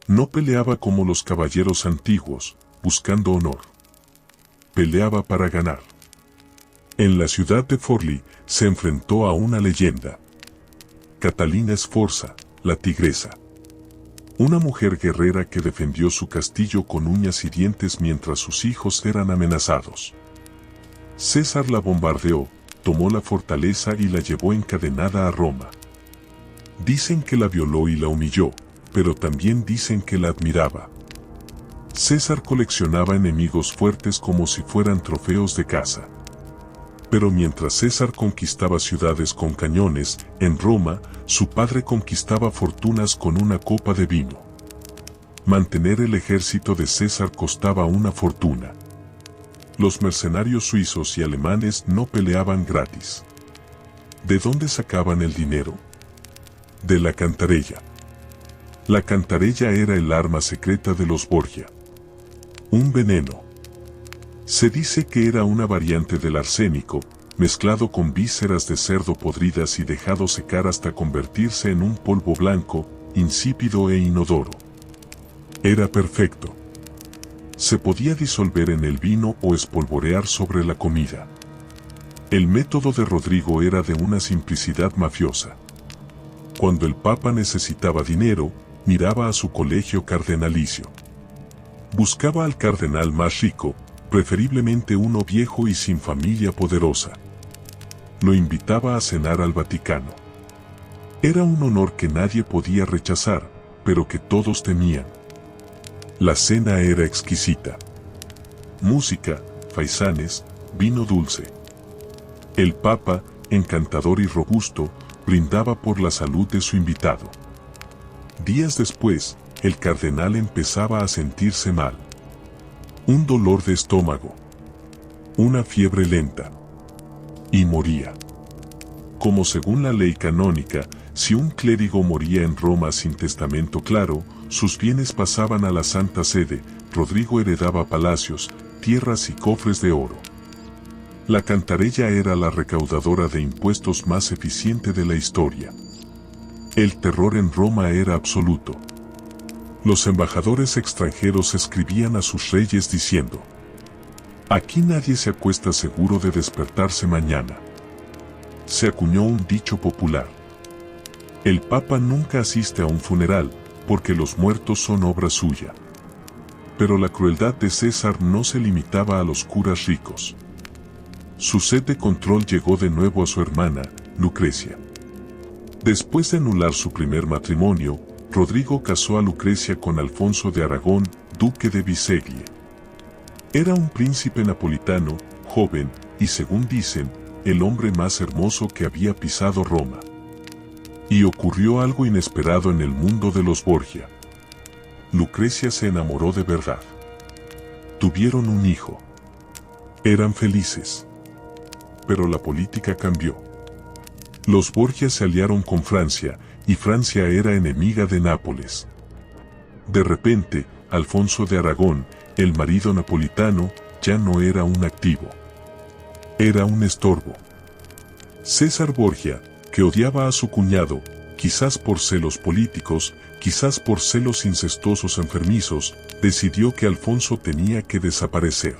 No peleaba como los caballeros antiguos, buscando honor. Peleaba para ganar. En la ciudad de Forlì, se enfrentó a una leyenda. Catalina Sforza, la tigresa. Una mujer guerrera que defendió su castillo con uñas y dientes mientras sus hijos eran amenazados. César la bombardeó, tomó la fortaleza y la llevó encadenada a Roma. Dicen que la violó y la humilló, pero también dicen que la admiraba. César coleccionaba enemigos fuertes como si fueran trofeos de caza. Pero mientras César conquistaba ciudades con cañones, en Roma, su padre conquistaba fortunas con una copa de vino. Mantener el ejército de César costaba una fortuna. Los mercenarios suizos y alemanes no peleaban gratis. ¿De dónde sacaban el dinero? De la cantarella. La cantarella era el arma secreta de los Borgia. Un veneno. Se dice que era una variante del arsénico, mezclado con vísceras de cerdo podridas y dejado secar hasta convertirse en un polvo blanco, insípido e inodoro. Era perfecto. Se podía disolver en el vino o espolvorear sobre la comida. El método de Rodrigo era de una simplicidad mafiosa. Cuando el Papa necesitaba dinero, miraba a su colegio cardenalicio. Buscaba al cardenal más rico, preferiblemente uno viejo y sin familia poderosa. Lo invitaba a cenar al Vaticano. Era un honor que nadie podía rechazar, pero que todos temían. La cena era exquisita. Música, faisanes, vino dulce. El Papa, encantador y robusto, brindaba por la salud de su invitado. Días después, el cardenal empezaba a sentirse mal. Un dolor de estómago. Una fiebre lenta. Y moría. Como según la ley canónica, si un clérigo moría en Roma sin testamento claro, sus bienes pasaban a la Santa Sede. Rodrigo heredaba palacios, tierras y cofres de oro. La cantarella era la recaudadora de impuestos más eficiente de la historia. El terror en Roma era absoluto. Los embajadores extranjeros escribían a sus reyes diciendo: «Aquí nadie se acuesta seguro de despertarse mañana». Se acuñó un dicho popular: «El Papa nunca asiste a un funeral, porque los muertos son obra suya». Pero la crueldad de César no se limitaba a los curas ricos. Su sed de control llegó de nuevo a su hermana, Lucrecia. Después de anular su primer matrimonio, Rodrigo casó a Lucrecia con Alfonso de Aragón, duque de Biseglie. Era un príncipe napolitano, joven, y según dicen, el hombre más hermoso que había pisado Roma. Y ocurrió algo inesperado en el mundo de los Borgia. Lucrecia se enamoró de verdad. Tuvieron un hijo. Eran felices. Pero la política cambió. Los Borgia se aliaron con Francia, y Francia era enemiga de Nápoles. De repente, Alfonso de Aragón, el marido napolitano, ya no era un activo. Era un estorbo. César Borgia, que odiaba a su cuñado, quizás por celos políticos, quizás por celos incestuosos enfermizos, decidió que Alfonso tenía que desaparecer.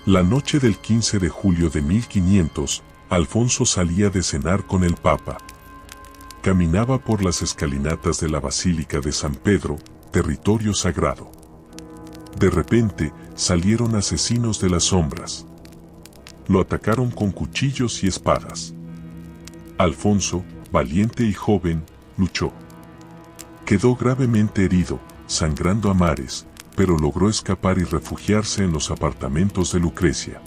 La noche del 15 de julio de 1500, Alfonso salía de cenar con el Papa. Caminaba por las escalinatas de la Basílica de San Pedro, territorio sagrado. De repente, salieron asesinos de las sombras. Lo atacaron con cuchillos y espadas. Alfonso, valiente y joven, luchó. Quedó gravemente herido, sangrando a mares, pero logró escapar y refugiarse en los apartamentos de Lucrecia.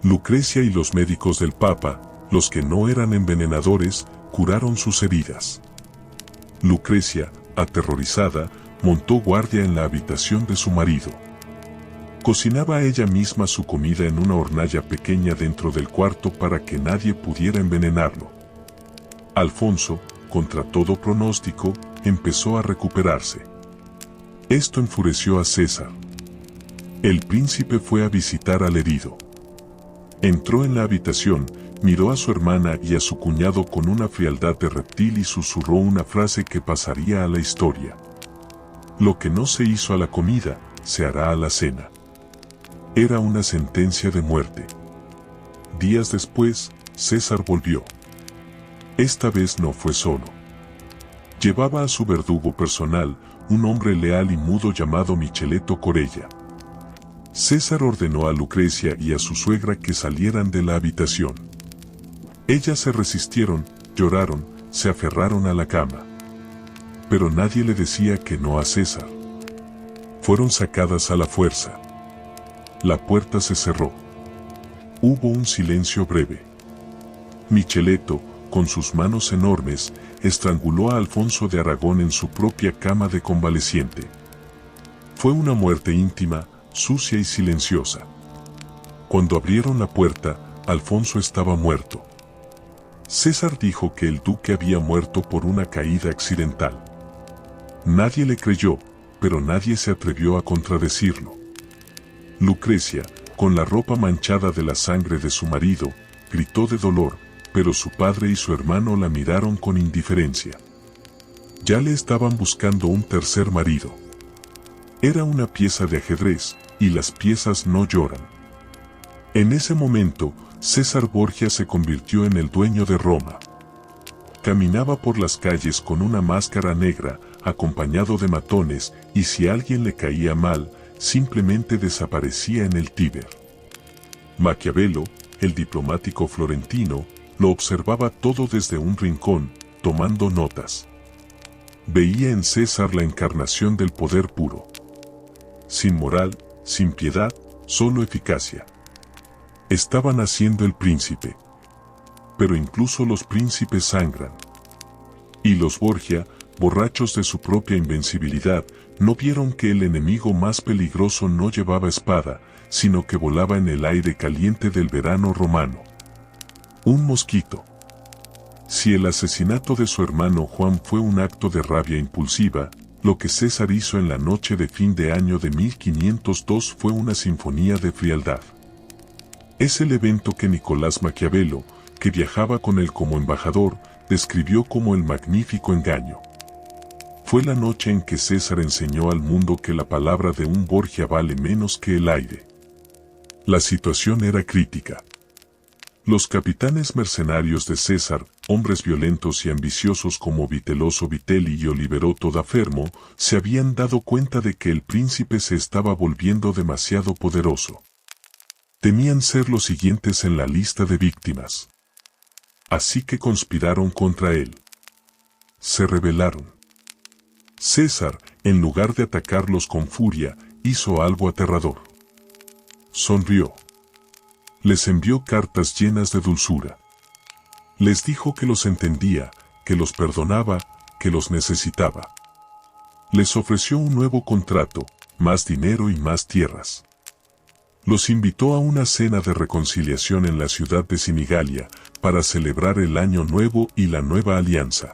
Lucrecia y los médicos del Papa, los que no eran envenenadores, curaron sus heridas. Lucrecia, aterrorizada, montó guardia en la habitación de su marido. Cocinaba ella misma su comida en una hornalla pequeña dentro del cuarto para que nadie pudiera envenenarlo. Alfonso, contra todo pronóstico, empezó a recuperarse. Esto enfureció a César. El príncipe fue a visitar al herido. Entró en la habitación, miró a su hermana y a su cuñado con una frialdad de reptil y susurró una frase que pasaría a la historia: «Lo que no se hizo a la comida, se hará a la cena». Era una sentencia de muerte. Días después, César volvió. Esta vez no fue solo. Llevaba a su verdugo personal, un hombre leal y mudo llamado Micheletto Corella. César ordenó a Lucrecia y a su suegra que salieran de la habitación. Ellas se resistieron, lloraron, se aferraron a la cama. Pero nadie le decía que no a César. Fueron sacadas a la fuerza. La puerta se cerró. Hubo un silencio breve. Micheletto, con sus manos enormes, estranguló a Alfonso de Aragón en su propia cama de convaleciente. Fue una muerte íntima, sucia y silenciosa. Cuando abrieron la puerta, Alfonso estaba muerto. César dijo que el duque había muerto por una caída accidental. Nadie le creyó, pero nadie se atrevió a contradecirlo. Lucrecia, con la ropa manchada de la sangre de su marido, gritó de dolor, pero su padre y su hermano la miraron con indiferencia. Ya le estaban buscando un tercer marido. Era una pieza de ajedrez, y las piezas no lloran. En ese momento, César Borgia se convirtió en el dueño de Roma. Caminaba por las calles con una máscara negra, acompañado de matones, y si alguien le caía mal, simplemente desaparecía en el Tíber. Maquiavelo, el diplomático florentino, lo observaba todo desde un rincón, tomando notas. Veía en César la encarnación del poder puro. Sin moral, sin piedad, solo eficacia. Estaba naciendo el príncipe. Pero incluso los príncipes sangran. Y los Borgia, borrachos de su propia invencibilidad, no vieron que el enemigo más peligroso no llevaba espada, sino que volaba en el aire caliente del verano romano. Un mosquito. Si el asesinato de su hermano Juan fue un acto de rabia impulsiva, lo que César hizo en la noche de fin de año de 1502 fue una sinfonía de frialdad. Es el evento que Nicolás Maquiavelo, que viajaba con él como embajador, describió como el magnífico engaño. Fue la noche en que César enseñó al mundo que la palabra de un Borgia vale menos que el aire. La situación era crítica. Los capitanes mercenarios de César, hombres violentos y ambiciosos como Vitelloso Vitelli y Oliverotto da Fermo, se habían dado cuenta de que el príncipe se estaba volviendo demasiado poderoso. Temían ser los siguientes en la lista de víctimas. Así que conspiraron contra él. Se rebelaron. César, en lugar de atacarlos con furia, hizo algo aterrador. Sonrió. Les envió cartas llenas de dulzura. Les dijo que los entendía, que los perdonaba, que los necesitaba. Les ofreció un nuevo contrato, más dinero y más tierras. Los invitó a una cena de reconciliación en la ciudad de Sinigalia, para celebrar el Año Nuevo y la nueva alianza.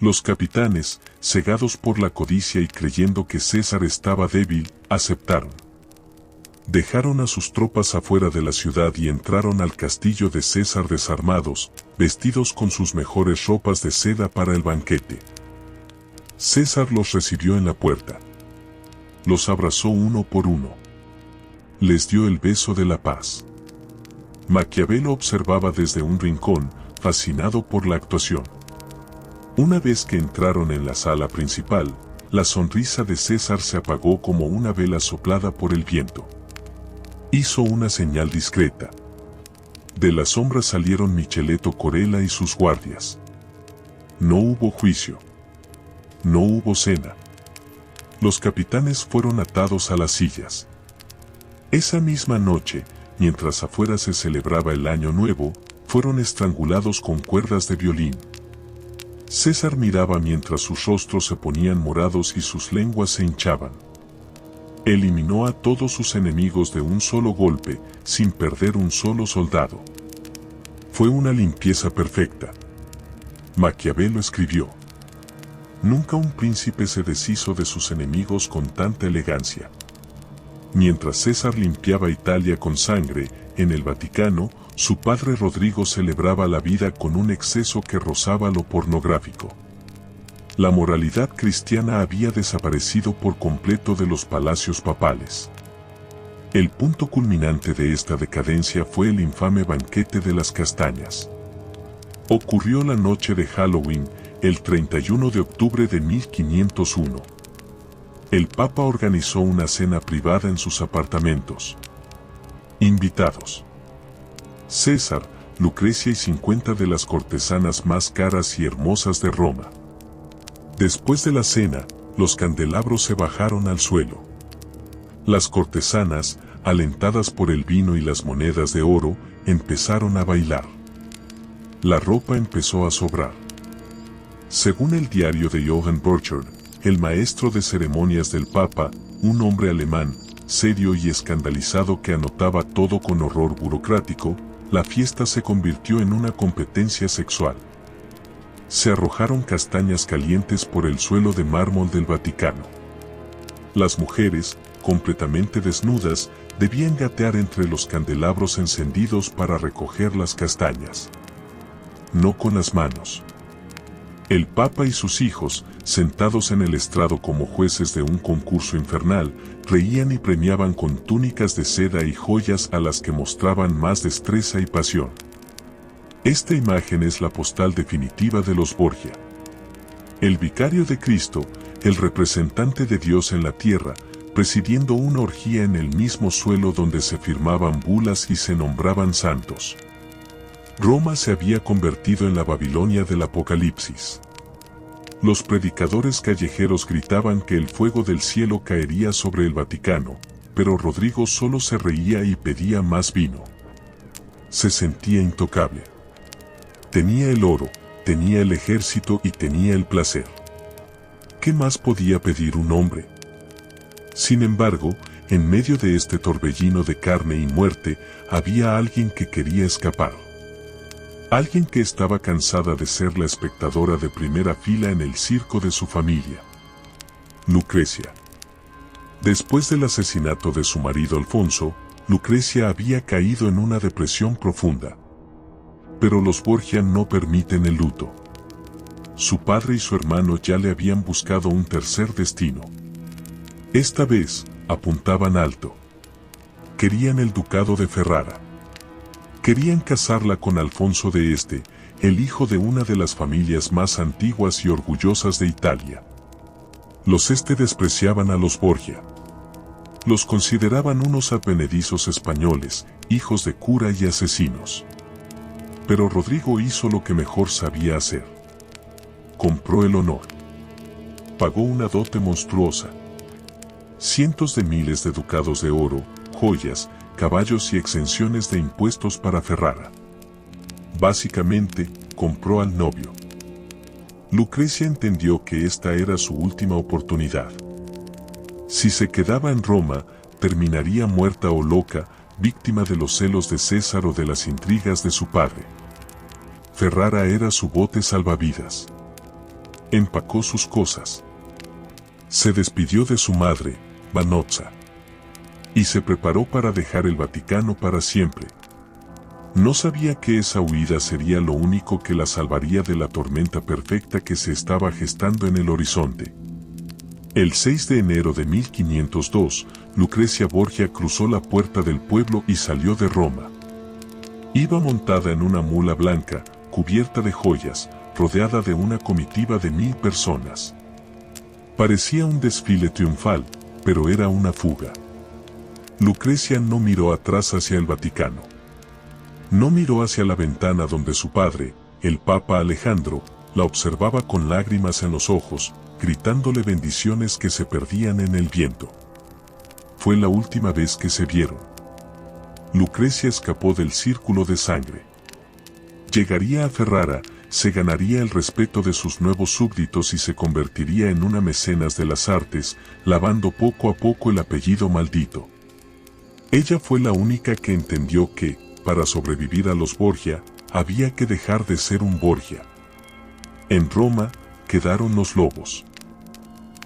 Los capitanes, cegados por la codicia y creyendo que César estaba débil, aceptaron. Dejaron a sus tropas afuera de la ciudad y entraron al castillo de César desarmados, vestidos con sus mejores ropas de seda para el banquete. César los recibió en la puerta. Los abrazó uno por uno. Les dio el beso de la paz. Maquiavelo observaba desde un rincón, fascinado por la actuación. Una vez que entraron en la sala principal, la sonrisa de César se apagó como una vela soplada por el viento. Hizo una señal discreta. De la sombra salieron Micheletto Corella y sus guardias. No hubo juicio. No hubo cena. Los capitanes fueron atados a las sillas. Esa misma noche, mientras afuera se celebraba el Año Nuevo, fueron estrangulados con cuerdas de violín. César miraba mientras sus rostros se ponían morados y sus lenguas se hinchaban. Eliminó a todos sus enemigos de un solo golpe, sin perder un solo soldado. Fue una limpieza perfecta. Maquiavelo escribió: nunca un príncipe se deshizo de sus enemigos con tanta elegancia. Mientras César limpiaba Italia con sangre, en el Vaticano, su padre Rodrigo celebraba la vida con un exceso que rozaba lo pornográfico. La moralidad cristiana había desaparecido por completo de los palacios papales. El punto culminante de esta decadencia fue el infame banquete de las castañas. Ocurrió la noche de Halloween, el 31 de octubre de 1501. El Papa organizó una cena privada en sus apartamentos. Invitados: César, Lucrecia y 50 de las cortesanas más caras y hermosas de Roma. Después de la cena, los candelabros se bajaron al suelo. Las cortesanas, alentadas por el vino y las monedas de oro, empezaron a bailar. La ropa empezó a sobrar. Según el diario de Johann Burchard, el maestro de ceremonias del Papa, un hombre alemán, serio y escandalizado que anotaba todo con horror burocrático, la fiesta se convirtió en una competencia sexual. Se arrojaron castañas calientes por el suelo de mármol del Vaticano. Las mujeres, completamente desnudas, debían gatear entre los candelabros encendidos para recoger las castañas. No con las manos. El Papa y sus hijos, sentados en el estrado como jueces de un concurso infernal, reían y premiaban con túnicas de seda y joyas a las que mostraban más destreza y pasión. Esta imagen es la postal definitiva de los Borgia. El vicario de Cristo, el representante de Dios en la tierra, presidiendo una orgía en el mismo suelo donde se firmaban bulas y se nombraban santos. Roma se había convertido en la Babilonia del Apocalipsis. Los predicadores callejeros gritaban que el fuego del cielo caería sobre el Vaticano, pero Rodrigo solo se reía y pedía más vino. Se sentía intocable. Tenía el oro, tenía el ejército y tenía el placer. ¿Qué más podía pedir un hombre? Sin embargo, en medio de este torbellino de carne y muerte, había alguien que quería escapar. Alguien que estaba cansada de ser la espectadora de primera fila en el circo de su familia. Lucrecia. Después del asesinato de su marido Alfonso, Lucrecia había caído en una depresión profunda. Pero los Borgia no permiten el luto. Su padre y su hermano ya le habían buscado un tercer destino. Esta vez, apuntaban alto. Querían el ducado de Ferrara. Querían casarla con Alfonso de Este, el hijo de una de las familias más antiguas y orgullosas de Italia. Los Este despreciaban a los Borgia. Los consideraban unos advenedizos españoles, hijos de cura y asesinos. Pero Rodrigo hizo lo que mejor sabía hacer. Compró el honor. Pagó una dote monstruosa. Cientos de miles de ducados de oro, joyas, caballos y exenciones de impuestos para Ferrara. Básicamente, compró al novio. Lucrecia entendió que esta era su última oportunidad. Si se quedaba en Roma, terminaría muerta o loca, víctima de los celos de César o de las intrigas de su padre. Ferrara era su bote salvavidas. Empacó sus cosas. Se despidió de su madre, Vanozza. Y se preparó para dejar el Vaticano para siempre. No sabía que esa huida sería lo único que la salvaría de la tormenta perfecta que se estaba gestando en el horizonte. El 6 de enero de 1502, Lucrecia Borgia cruzó la puerta del pueblo y salió de Roma. Iba montada en una mula blanca, cubierta de joyas, rodeada de una comitiva de 1000 personas. Parecía un desfile triunfal, pero era una fuga. Lucrecia no miró atrás hacia el Vaticano. No miró hacia la ventana donde su padre, el Papa Alejandro, la observaba con lágrimas en los ojos, gritándole bendiciones que se perdían en el viento. Fue la última vez que se vieron. Lucrecia escapó del círculo de sangre. Llegaría a Ferrara, se ganaría el respeto de sus nuevos súbditos y se convertiría en una mecenas de las artes, lavando poco a poco el apellido maldito. Ella fue la única que entendió que, para sobrevivir a los Borgia, había que dejar de ser un Borgia. En Roma, quedaron los lobos.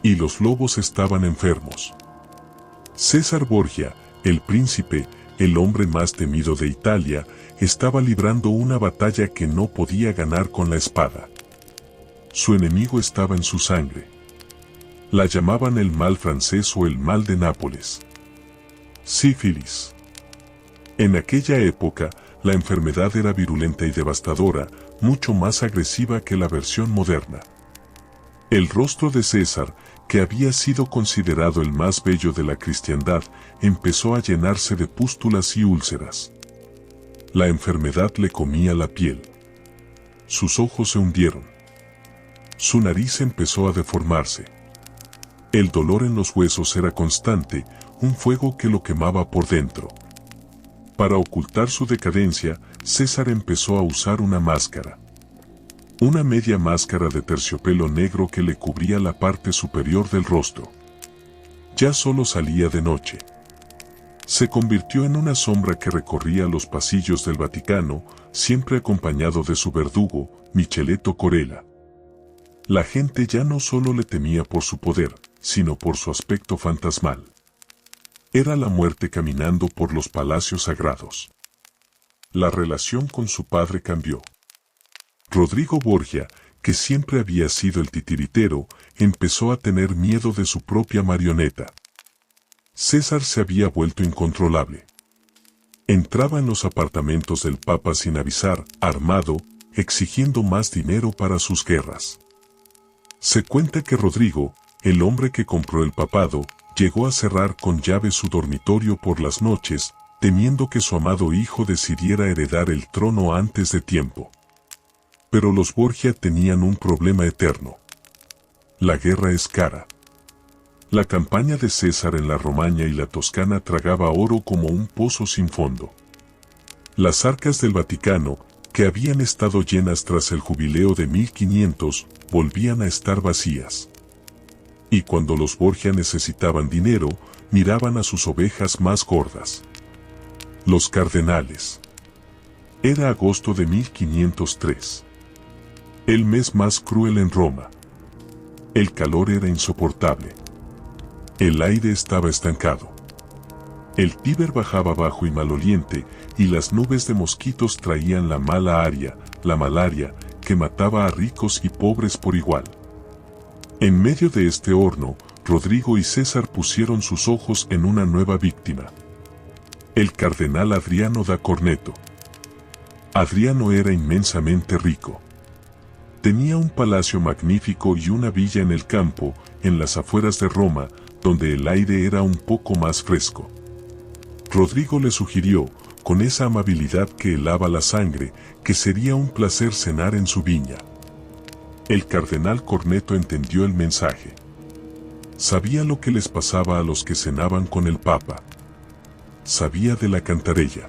Y los lobos estaban enfermos. César Borgia, el príncipe, el hombre más temido de Italia, estaba librando una batalla que no podía ganar con la espada. Su enemigo estaba en su sangre. La llamaban el mal francés o el mal de Nápoles. Sífilis. En aquella época, la enfermedad era virulenta y devastadora, mucho más agresiva que la versión moderna. El rostro de César, que había sido considerado el más bello de la cristiandad, empezó a llenarse de pústulas y úlceras. La enfermedad le comía la piel. Sus ojos se hundieron. Su nariz empezó a deformarse. El dolor en los huesos era constante, un fuego que lo quemaba por dentro. Para ocultar su decadencia, César empezó a usar una máscara. Una media máscara de terciopelo negro que le cubría la parte superior del rostro. Ya solo salía de noche. Se convirtió en una sombra que recorría los pasillos del Vaticano, siempre acompañado de su verdugo, Micheletto Corella. La gente ya no solo le temía por su poder, sino por su aspecto fantasmal. Era la muerte caminando por los palacios sagrados. La relación con su padre cambió. Rodrigo Borgia, que siempre había sido el titiritero, empezó a tener miedo de su propia marioneta. César se había vuelto incontrolable. Entraba en los apartamentos del Papa sin avisar, armado, exigiendo más dinero para sus guerras. Se cuenta que Rodrigo, el hombre que compró el papado, llegó a cerrar con llave su dormitorio por las noches, temiendo que su amado hijo decidiera heredar el trono antes de tiempo. Pero los Borgia tenían un problema eterno. La guerra es cara. La campaña de César en la Romaña y la Toscana tragaba oro como un pozo sin fondo. Las arcas del Vaticano, que habían estado llenas tras el jubileo de 1500, volvían a estar vacías. Y cuando los Borgia necesitaban dinero, miraban a sus ovejas más gordas. Los cardenales. Era agosto de 1503. El mes más cruel en Roma. El calor era insoportable. El aire estaba estancado. El Tíber bajaba bajo y maloliente, y las nubes de mosquitos traían la mala aria, la malaria, que mataba a ricos y pobres por igual. En medio de este horno, Rodrigo y César pusieron sus ojos en una nueva víctima. El cardenal Adriano da Corneto. Adriano era inmensamente rico. Tenía un palacio magnífico y una villa en el campo, en las afueras de Roma, donde el aire era un poco más fresco. Rodrigo le sugirió, con esa amabilidad que helaba la sangre, que sería un placer cenar en su viña. El cardenal Corneto entendió el mensaje. Sabía lo que les pasaba a los que cenaban con el Papa. Sabía de la cantarella.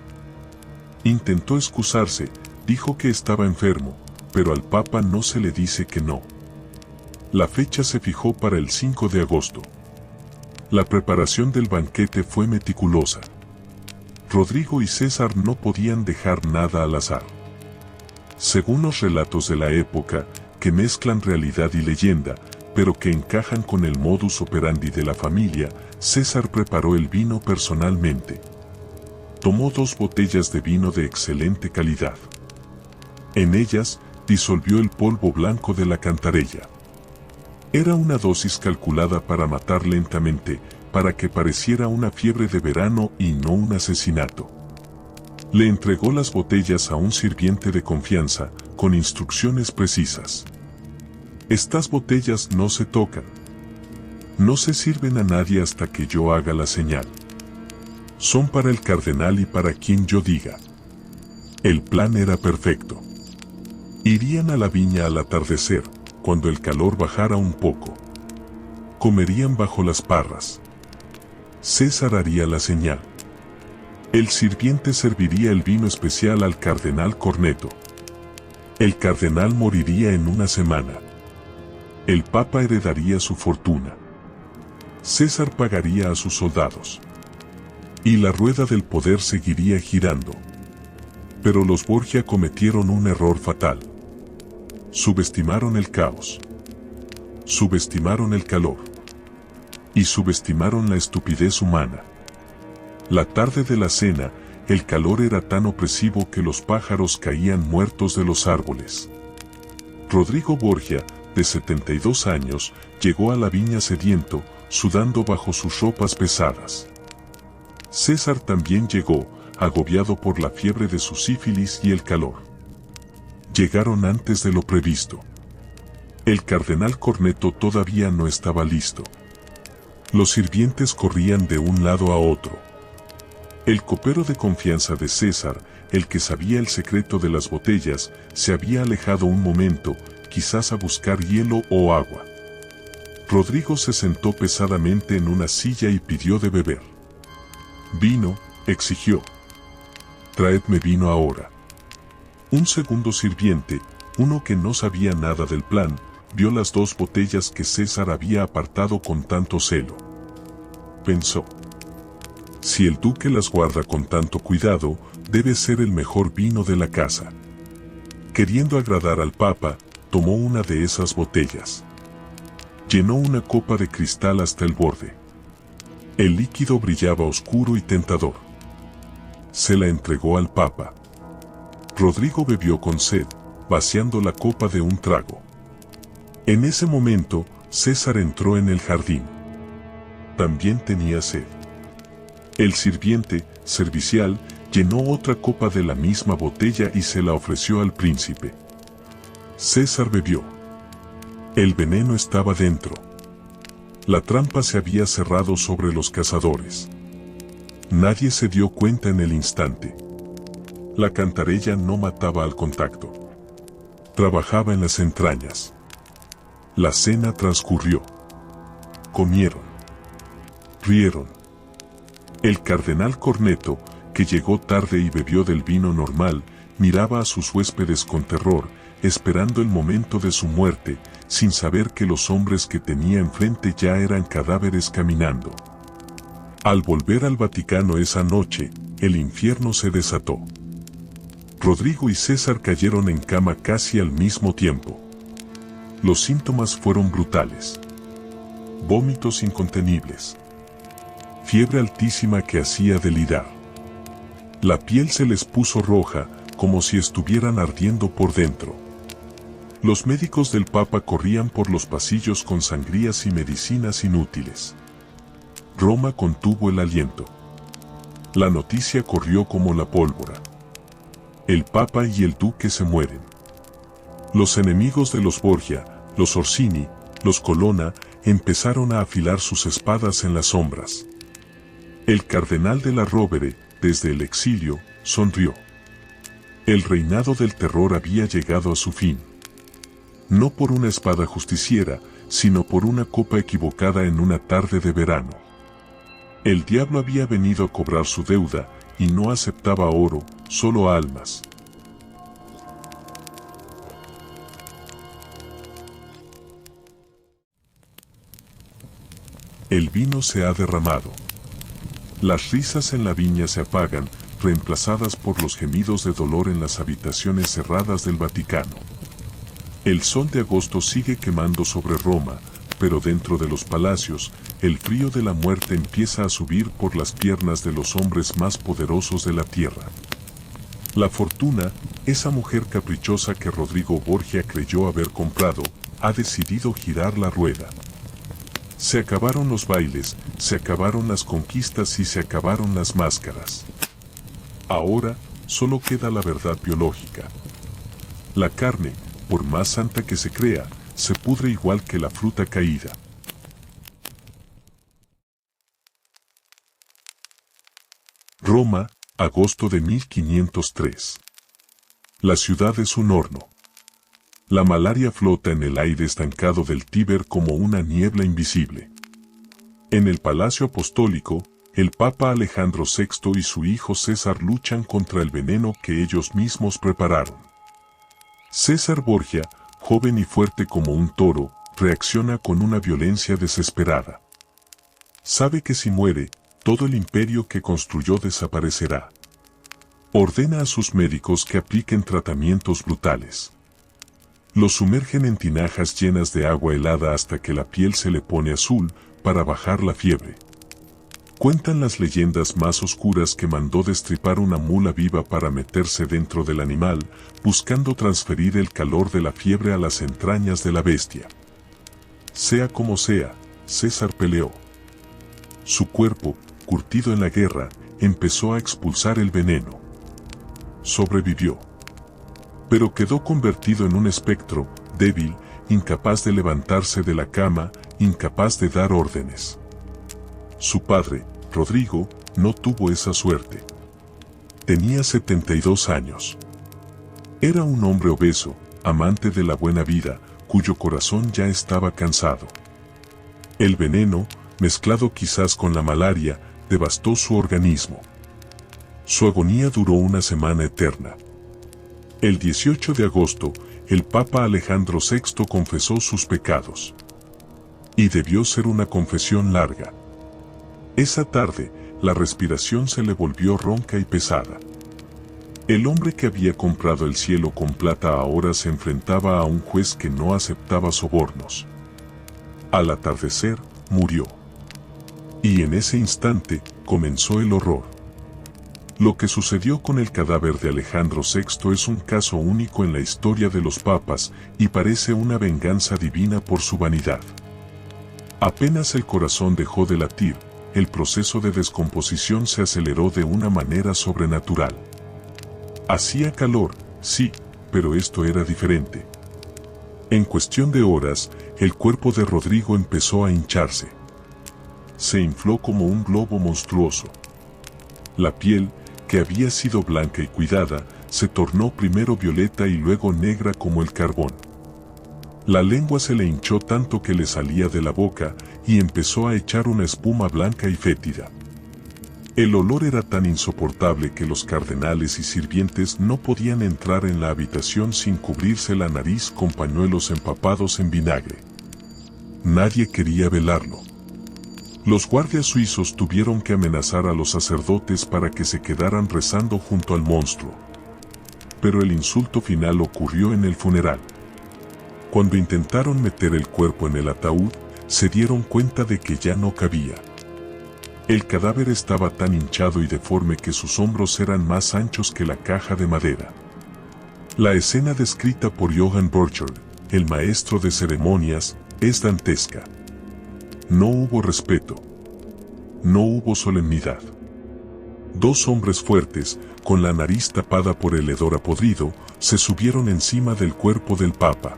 Intentó excusarse, dijo que estaba enfermo, pero al Papa no se le dice que no. La fecha se fijó para el 5 de agosto. La preparación del banquete fue meticulosa. Rodrigo y César no podían dejar nada al azar. Según los relatos de la época, que mezclan realidad y leyenda, pero que encajan con el modus operandi de la familia, César preparó el vino personalmente. Tomó 2 botellas de vino de excelente calidad. En ellas, disolvió el polvo blanco de la cantarella. Era una dosis calculada para matar lentamente, para que pareciera una fiebre de verano y no un asesinato. Le entregó las botellas a un sirviente de confianza, con instrucciones precisas. Estas botellas no se tocan. No se sirven a nadie hasta que yo haga la señal. Son para el cardenal y para quien yo diga. El plan era perfecto. Irían a la viña al atardecer, cuando el calor bajara un poco. Comerían bajo las parras. César haría la señal. El sirviente serviría el vino especial al cardenal Corneto. El cardenal moriría en una semana. El Papa heredaría su fortuna. César pagaría a sus soldados. Y la rueda del poder seguiría girando. Pero los Borgia cometieron un error fatal. Subestimaron el caos. Subestimaron el calor. Y subestimaron la estupidez humana. La tarde de la cena, el calor era tan opresivo que los pájaros caían muertos de los árboles. Rodrigo Borgia, de 72 años, llegó a la viña sediento, sudando bajo sus ropas pesadas. César también llegó, agobiado por la fiebre de su sífilis y el calor. Llegaron antes de lo previsto. El cardenal Corneto todavía no estaba listo. Los sirvientes corrían de un lado a otro. El copero de confianza de César, el que sabía el secreto de las botellas, se había alejado un momento, quizás a buscar hielo o agua. Rodrigo se sentó pesadamente en una silla y pidió de beber. Vino, exigió. Traedme vino ahora. Un segundo sirviente, uno que no sabía nada del plan, vio las 2 botellas que César había apartado con tanto celo. Pensó. Si el duque las guarda con tanto cuidado, debe ser el mejor vino de la casa. Queriendo agradar al Papa, tomó una de esas botellas. Llenó una copa de cristal hasta el borde. El líquido brillaba oscuro y tentador. Se la entregó al Papa. Rodrigo bebió con sed, vaciando la copa de un trago. En ese momento, César entró en el jardín. También tenía sed. El sirviente, servicial, llenó otra copa de la misma botella y se la ofreció al príncipe. César bebió. El veneno estaba dentro. La trampa se había cerrado sobre los cazadores. Nadie se dio cuenta en el instante. La cantarella no mataba al contacto. Trabajaba en las entrañas. La cena transcurrió. Comieron. Rieron. El cardenal Corneto, que llegó tarde y bebió del vino normal, miraba a sus huéspedes con terror, esperando el momento de su muerte, sin saber que los hombres que tenía enfrente ya eran cadáveres caminando. Al volver al Vaticano esa noche, el infierno se desató. Rodrigo y César cayeron en cama casi al mismo tiempo. Los síntomas fueron brutales. Vómitos incontenibles. Fiebre altísima que hacía delirar. La piel se les puso roja, como si estuvieran ardiendo por dentro. Los médicos del Papa corrían por los pasillos con sangrías y medicinas inútiles. Roma contuvo el aliento. La noticia corrió como la pólvora. El Papa y el Duque se mueren. Los enemigos de los Borgia, los Orsini, los Colonna, empezaron a afilar sus espadas en las sombras. El cardenal de la Rovere, desde el exilio, sonrió. El reinado del terror había llegado a su fin. No por una espada justiciera, sino por una copa equivocada en una tarde de verano. El diablo había venido a cobrar su deuda, y no aceptaba oro, solo almas. El vino se ha derramado. Las risas en la viña se apagan, reemplazadas por los gemidos de dolor en las habitaciones cerradas del Vaticano. El sol de agosto sigue quemando sobre Roma, pero dentro de los palacios, el frío de la muerte empieza a subir por las piernas de los hombres más poderosos de la tierra. La fortuna, esa mujer caprichosa que Rodrigo Borgia creyó haber comprado, ha decidido girar la rueda. Se acabaron los bailes, se acabaron las conquistas y se acabaron las máscaras. Ahora, solo queda la verdad biológica. La carne, por más santa que se crea, se pudre igual que la fruta caída. Roma, agosto de 1503. La ciudad es un horno. La malaria flota en el aire estancado del Tíber como una niebla invisible. En el Palacio Apostólico, el Papa Alejandro VI y su hijo César luchan contra el veneno que ellos mismos prepararon. César Borgia, joven y fuerte como un toro, reacciona con una violencia desesperada. Sabe que si muere, todo el imperio que construyó desaparecerá. Ordena a sus médicos que apliquen tratamientos brutales. Los sumergen en tinajas llenas de agua helada hasta que la piel se le pone azul, para bajar la fiebre. Cuentan las leyendas más oscuras que mandó destripar una mula viva para meterse dentro del animal, buscando transferir el calor de la fiebre a las entrañas de la bestia. Sea como sea, César peleó. Su cuerpo, curtido en la guerra, empezó a expulsar el veneno. Sobrevivió. Pero quedó convertido en un espectro, débil, incapaz de levantarse de la cama, incapaz de dar órdenes. Su padre, Rodrigo, no tuvo esa suerte. Tenía 72 años. Era un hombre obeso, amante de la buena vida, cuyo corazón ya estaba cansado. El veneno, mezclado quizás con la malaria, devastó su organismo. Su agonía duró una semana eterna. El 18 de agosto, el Papa Alejandro VI confesó sus pecados. Y debió ser una confesión larga. Esa tarde, la respiración se le volvió ronca y pesada. El hombre que había comprado el cielo con plata ahora se enfrentaba a un juez que no aceptaba sobornos. Al atardecer, murió. Y en ese instante, comenzó el horror. Lo que sucedió con el cadáver de Alejandro VI es un caso único en la historia de los papas y parece una venganza divina por su vanidad. Apenas el corazón dejó de latir, el proceso de descomposición se aceleró de una manera sobrenatural. Hacía calor, sí, pero esto era diferente. En cuestión de horas, el cuerpo de Rodrigo empezó a hincharse. Se infló como un globo monstruoso. La piel, que había sido blanca y cuidada, se tornó primero violeta y luego negra como el carbón. La lengua se le hinchó tanto que le salía de la boca y empezó a echar una espuma blanca y fétida. El olor era tan insoportable que los cardenales y sirvientes no podían entrar en la habitación sin cubrirse la nariz con pañuelos empapados en vinagre. Nadie quería velarlo. Los guardias suizos tuvieron que amenazar a los sacerdotes para que se quedaran rezando junto al monstruo. Pero el insulto final ocurrió en el funeral. Cuando intentaron meter el cuerpo en el ataúd, se dieron cuenta de que ya no cabía. El cadáver estaba tan hinchado y deforme que sus hombros eran más anchos que la caja de madera. La escena descrita por Johann Burchard, el maestro de ceremonias, es dantesca. No hubo respeto. No hubo solemnidad. Dos hombres fuertes, con la nariz tapada por el hedor apodrido, se subieron encima del cuerpo del Papa.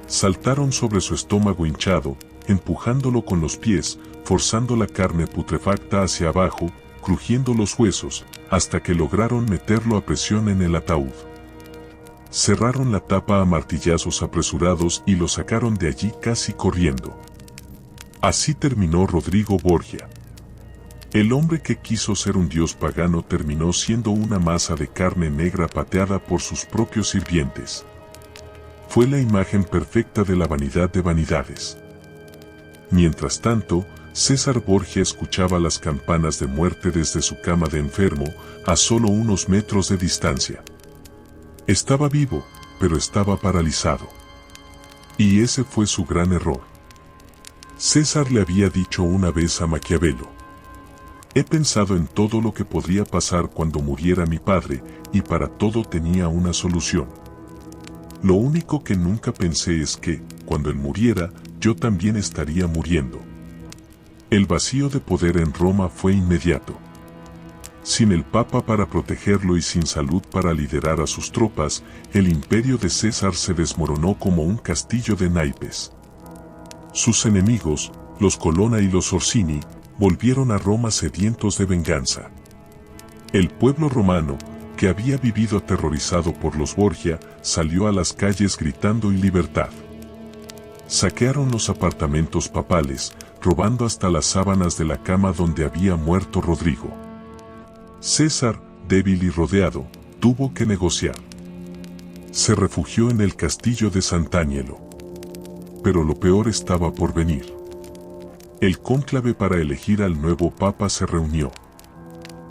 Saltaron sobre su estómago hinchado, empujándolo con los pies, forzando la carne putrefacta hacia abajo, crujiendo los huesos, hasta que lograron meterlo a presión en el ataúd. Cerraron la tapa a martillazos apresurados y lo sacaron de allí casi corriendo. Así terminó Rodrigo Borgia. El hombre que quiso ser un dios pagano terminó siendo una masa de carne negra pateada por sus propios sirvientes. Fue la imagen perfecta de la vanidad de vanidades. Mientras tanto, César Borgia escuchaba las campanas de muerte desde su cama de enfermo, a solo unos metros de distancia. Estaba vivo, pero estaba paralizado. Y ese fue su gran error. César le había dicho una vez a Maquiavelo: he pensado en todo lo que podría pasar cuando muriera mi padre, y para todo tenía una solución. Lo único que nunca pensé es que, cuando él muriera, yo también estaría muriendo. El vacío de poder en Roma fue inmediato. Sin el Papa para protegerlo y sin salud para liderar a sus tropas, el imperio de César se desmoronó como un castillo de naipes. Sus enemigos, los Colonna y los Orsini, volvieron a Roma sedientos de venganza. El pueblo romano, que había vivido aterrorizado por los Borgia, salió a las calles gritando en libertad. Saquearon los apartamentos papales, robando hasta las sábanas de la cama donde había muerto Rodrigo. César, débil y rodeado, tuvo que negociar. Se refugió en el castillo de Sant'Agnello. Pero lo peor estaba por venir. El cónclave para elegir al nuevo papa se reunió.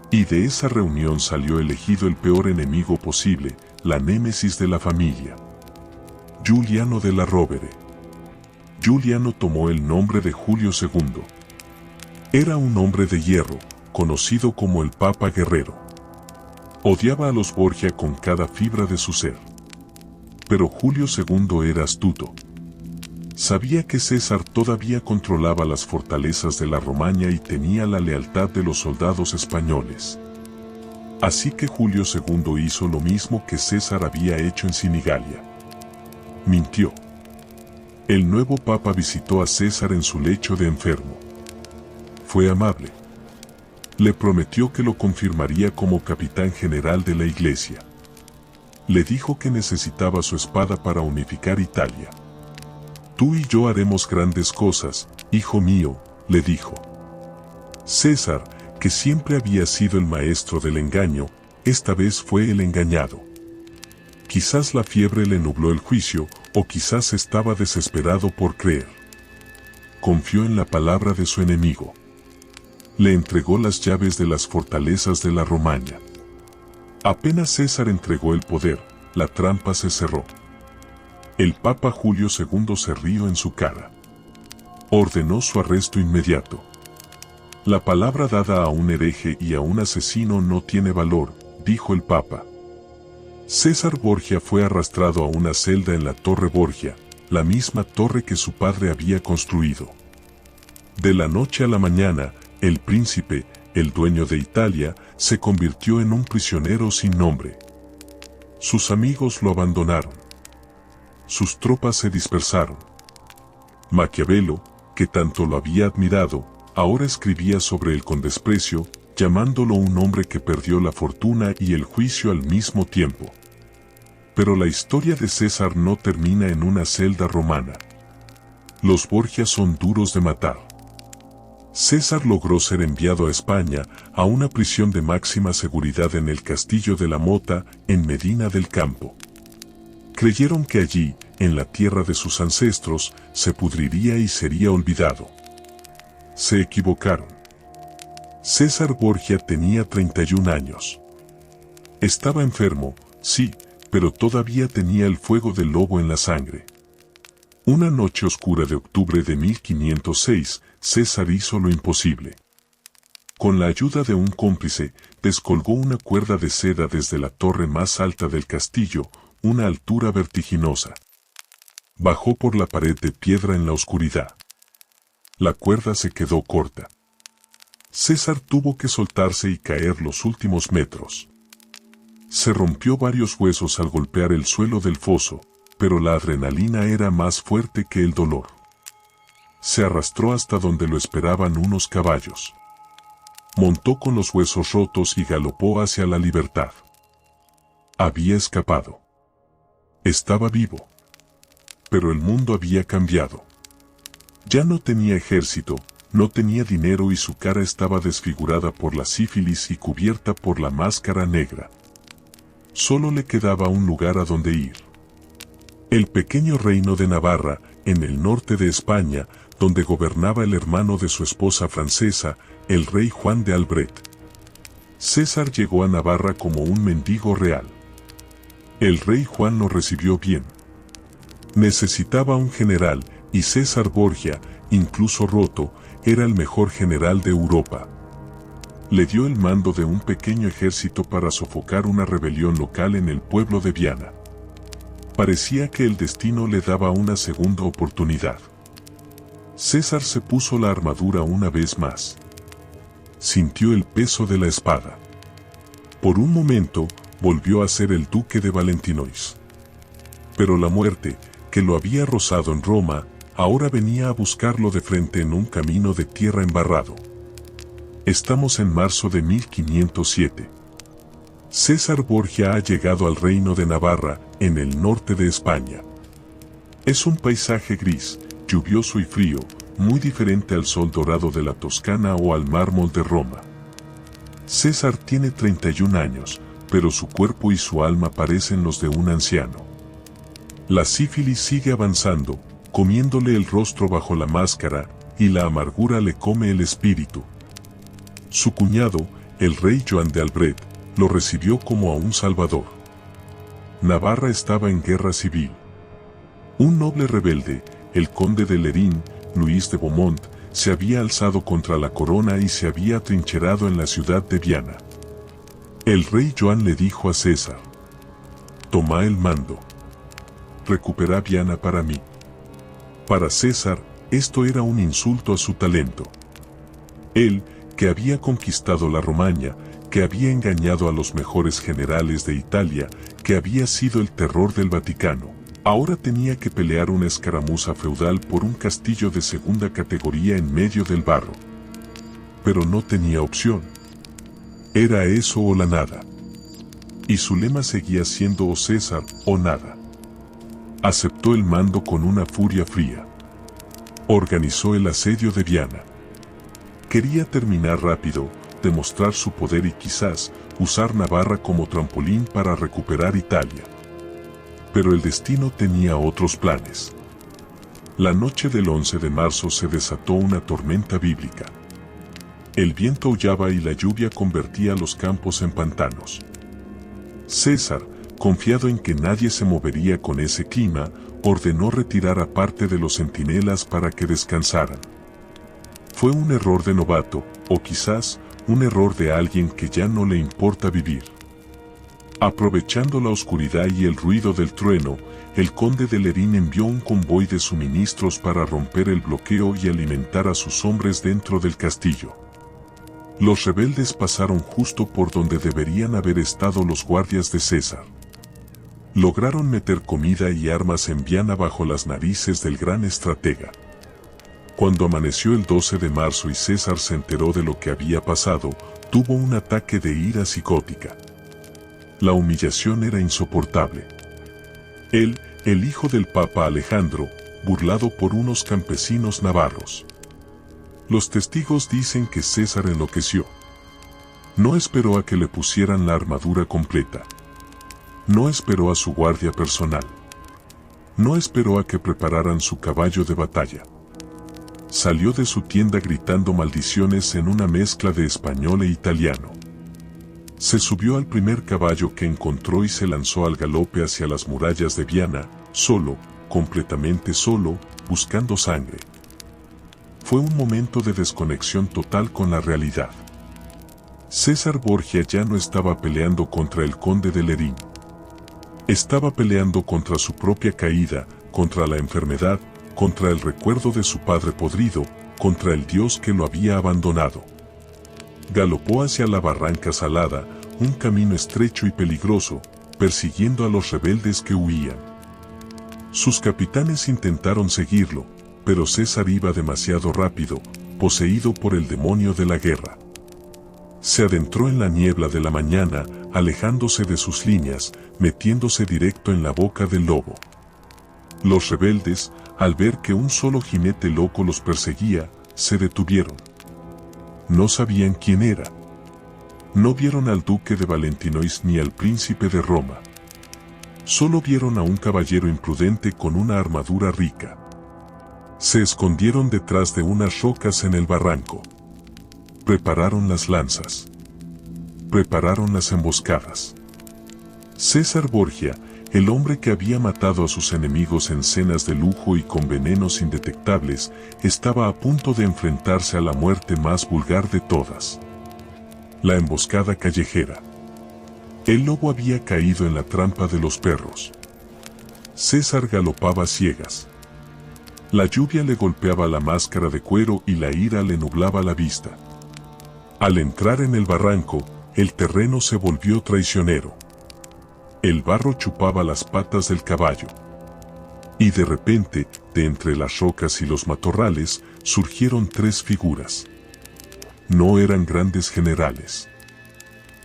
Y de esa reunión salió elegido el peor enemigo posible, la némesis de la familia. Giuliano della Rovere. Giuliano tomó el nombre de Julio II. Era un hombre de hierro, conocido como el Papa Guerrero. Odiaba a los Borgia con cada fibra de su ser. Pero Julio II era astuto. Sabía que César todavía controlaba las fortalezas de la Romaña y tenía la lealtad de los soldados españoles. Así que Julio II hizo lo mismo que César había hecho en Sinigalia. Mintió. El nuevo papa visitó a César en su lecho de enfermo. Fue amable. Le prometió que lo confirmaría como capitán general de la iglesia. Le dijo que necesitaba su espada para unificar Italia. Tú y yo haremos grandes cosas, hijo mío, le dijo. César, que siempre había sido el maestro del engaño, esta vez fue el engañado. Quizás la fiebre le nubló el juicio, o quizás estaba desesperado por creer. Confió en la palabra de su enemigo. Le entregó las llaves de las fortalezas de la Romaña. Apenas César entregó el poder, la trampa se cerró. El Papa Julio II se rió en su cara. Ordenó su arresto inmediato. La palabra dada a un hereje y a un asesino no tiene valor, dijo el Papa. César Borgia fue arrastrado a una celda en la Torre Borgia, la misma torre que su padre había construido. De la noche a la mañana, el príncipe, el dueño de Italia, se convirtió en un prisionero sin nombre. Sus amigos lo abandonaron. Sus tropas se dispersaron. Maquiavelo, que tanto lo había admirado, ahora escribía sobre él con desprecio, llamándolo un hombre que perdió la fortuna y el juicio al mismo tiempo. Pero la historia de César no termina en una celda romana. Los Borgia son duros de matar. César logró ser enviado a España, a una prisión de máxima seguridad en el Castillo de la Mota, en Medina del Campo. Creyeron que allí, en la tierra de sus ancestros, se pudriría y sería olvidado. Se equivocaron. César Borgia tenía 31 años. Estaba enfermo, sí, pero todavía tenía el fuego del lobo en la sangre. Una noche oscura de octubre de 1506, César hizo lo imposible. Con la ayuda de un cómplice, descolgó una cuerda de seda desde la torre más alta del castillo, una altura vertiginosa. Bajó por la pared de piedra en la oscuridad. La cuerda se quedó corta. César tuvo que soltarse y caer los últimos metros. Se rompió varios huesos al golpear el suelo del foso, pero la adrenalina era más fuerte que el dolor. Se arrastró hasta donde lo esperaban unos caballos. Montó con los huesos rotos y galopó hacia la libertad. Había escapado. Estaba vivo. Pero el mundo había cambiado. Ya no tenía ejército, no tenía dinero y su cara estaba desfigurada por la sífilis y cubierta por la máscara negra. Solo le quedaba un lugar a donde ir. El pequeño reino de Navarra, en el norte de España, donde gobernaba el hermano de su esposa francesa, el rey Juan de Albret. César llegó a Navarra como un mendigo real. El rey Juan lo recibió bien. Necesitaba un general, y César Borgia, incluso roto, era el mejor general de Europa. Le dio el mando de un pequeño ejército para sofocar una rebelión local en el pueblo de Viana. Parecía que el destino le daba una segunda oportunidad. César se puso la armadura una vez más. Sintió el peso de la espada. Por un momento, volvió a ser el duque de Valentinois. Pero la muerte, que lo había rozado en Roma, ahora venía a buscarlo de frente en un camino de tierra embarrado. Estamos en marzo de 1507. César Borgia ha llegado al reino de Navarra, en el norte de España. Es un paisaje gris, lluvioso y frío, muy diferente al sol dorado de la Toscana o al mármol de Roma. César tiene 31 años, pero su cuerpo y su alma parecen los de un anciano. La sífilis sigue avanzando, comiéndole el rostro bajo la máscara, y la amargura le come el espíritu. Su cuñado, el rey Joan de Albret, lo recibió como a un salvador. Navarra estaba en guerra civil. Un noble rebelde, el conde de Lerín, Luis de Beaumont, se había alzado contra la corona y se había atrincherado en la ciudad de Viana. El rey Joan le dijo a César: «Toma el mando. Recupera Viana para mí». Para César, esto era un insulto a su talento. Él, que había conquistado la Romaña, que había engañado a los mejores generales de Italia, que había sido el terror del Vaticano, ahora tenía que pelear una escaramuza feudal por un castillo de segunda categoría en medio del barro. Pero no tenía opción. Era eso o la nada. Y su lema seguía siendo o César o nada. Aceptó el mando con una furia fría. Organizó el asedio de Viana. Quería terminar rápido, demostrar su poder y quizás usar Navarra como trampolín para recuperar Italia. Pero el destino tenía otros planes. La noche del 11 de marzo se desató una tormenta bíblica. El viento aullaba y la lluvia convertía los campos en pantanos. César, confiado en que nadie se movería con ese clima, ordenó retirar a parte de los centinelas para que descansaran. Fue un error de novato, o quizás un error de alguien que ya no le importa vivir. Aprovechando la oscuridad y el ruido del trueno, el conde de Lerín envió un convoy de suministros para romper el bloqueo y alimentar a sus hombres dentro del castillo. Los rebeldes pasaron justo por donde deberían haber estado los guardias de César. Lograron meter comida y armas en Viana bajo las narices del gran estratega. Cuando amaneció el 12 de marzo y César se enteró de lo que había pasado, tuvo un ataque de ira psicótica. La humillación era insoportable. Él, el hijo del Papa Alejandro, burlado por unos campesinos navarros. Los testigos dicen que César enloqueció. No esperó a que le pusieran la armadura completa. No esperó a su guardia personal. No esperó a que prepararan su caballo de batalla. Salió de su tienda gritando maldiciones en una mezcla de español e italiano. Se subió al primer caballo que encontró y se lanzó al galope hacia las murallas de Viana, solo, completamente solo, buscando sangre. Fue un momento de desconexión total con la realidad. César Borgia ya no estaba peleando contra el conde de Lerín. Estaba peleando contra su propia caída, contra la enfermedad, contra el recuerdo de su padre podrido, contra el Dios que lo había abandonado. Galopó hacia la barranca salada, un camino estrecho y peligroso, persiguiendo a los rebeldes que huían. Sus capitanes intentaron seguirlo, pero César iba demasiado rápido, poseído por el demonio de la guerra. Se adentró en la niebla de la mañana, alejándose de sus líneas, metiéndose directo en la boca del lobo. Los rebeldes, al ver que un solo jinete loco los perseguía, se detuvieron. No sabían quién era. No vieron al duque de Valentinois ni al príncipe de Roma. Solo vieron a un caballero imprudente con una armadura rica. Se escondieron detrás de unas rocas en el barranco. Prepararon las lanzas. Prepararon las emboscadas. César Borgia, el hombre que había matado a sus enemigos en cenas de lujo y con venenos indetectables, estaba a punto de enfrentarse a la muerte más vulgar de todas. La emboscada callejera. El lobo había caído en la trampa de los perros. César galopaba a ciegas. La lluvia le golpeaba la máscara de cuero y la ira le nublaba la vista. Al entrar en el barranco, el terreno se volvió traicionero. El barro chupaba las patas del caballo. Y de repente, de entre las rocas y los matorrales, surgieron tres figuras. No eran grandes generales.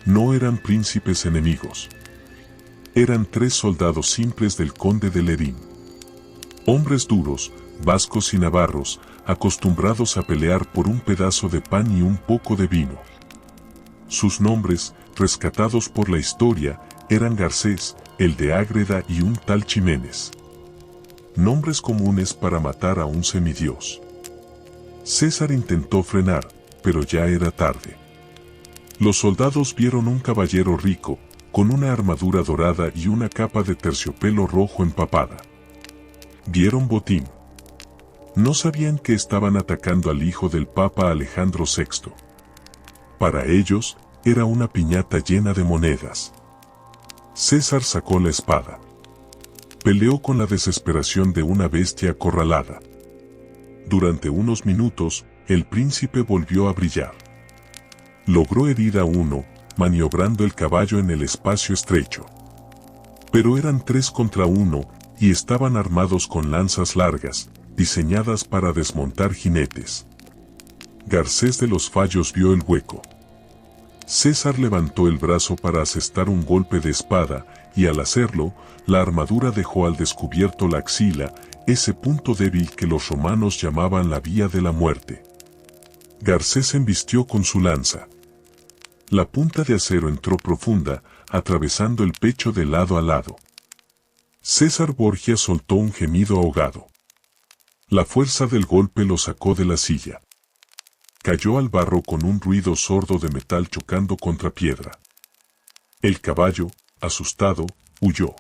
No eran príncipes enemigos. Eran tres soldados simples del conde de Lerín. Hombres duros, vascos y navarros, acostumbrados a pelear por un pedazo de pan y un poco de vino. Sus nombres, rescatados por la historia, eran Garcés, el de Ágreda y un tal Ximénez. Nombres comunes para matar a un semidios. César intentó frenar, pero ya era tarde. Los soldados vieron un caballero rico, con una armadura dorada y una capa de terciopelo rojo empapada. Vieron botín. No sabían que estaban atacando al hijo del Papa Alejandro VI. Para ellos, era una piñata llena de monedas. César sacó la espada. Peleó con la desesperación de una bestia acorralada. Durante unos minutos, el príncipe volvió a brillar. Logró herir a uno, maniobrando el caballo en el espacio estrecho. Pero eran 3 contra 1, y estaban armados con lanzas largas, diseñadas para desmontar jinetes. Garcés de los Fallos vio el hueco. César levantó el brazo para asestar un golpe de espada, y al hacerlo, la armadura dejó al descubierto la axila, ese punto débil que los romanos llamaban la vía de la muerte. Garcés embistió con su lanza. La punta de acero entró profunda, atravesando el pecho de lado a lado. César Borgia soltó un gemido ahogado. La fuerza del golpe lo sacó de la silla. cayó al barro con un ruido sordo de metal chocando contra piedra. El caballo, asustado, huyó.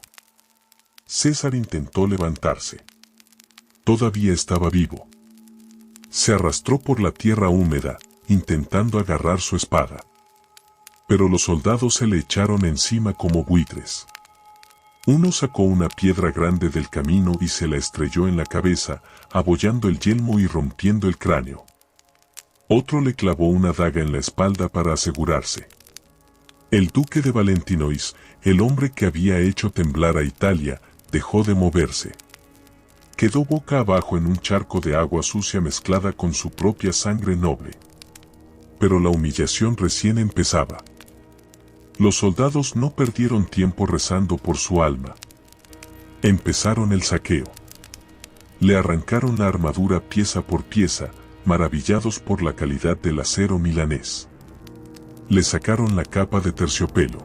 César intentó levantarse. Todavía estaba vivo. Se arrastró por la tierra húmeda, intentando agarrar su espada. Pero los soldados se le echaron encima como buitres. Uno sacó una piedra grande del camino y se la estrelló en la cabeza, abollando el yelmo y rompiendo el cráneo. Otro le clavó una daga en la espalda para asegurarse. El duque de Valentinois, el hombre que había hecho temblar a Italia, dejó de moverse. Quedó boca abajo en un charco de agua sucia mezclada con su propia sangre noble. Pero la humillación recién empezaba. Los soldados no perdieron tiempo rezando por su alma. Empezaron el saqueo. Le arrancaron la armadura pieza por pieza, maravillados por la calidad del acero milanés. Le sacaron la capa de terciopelo.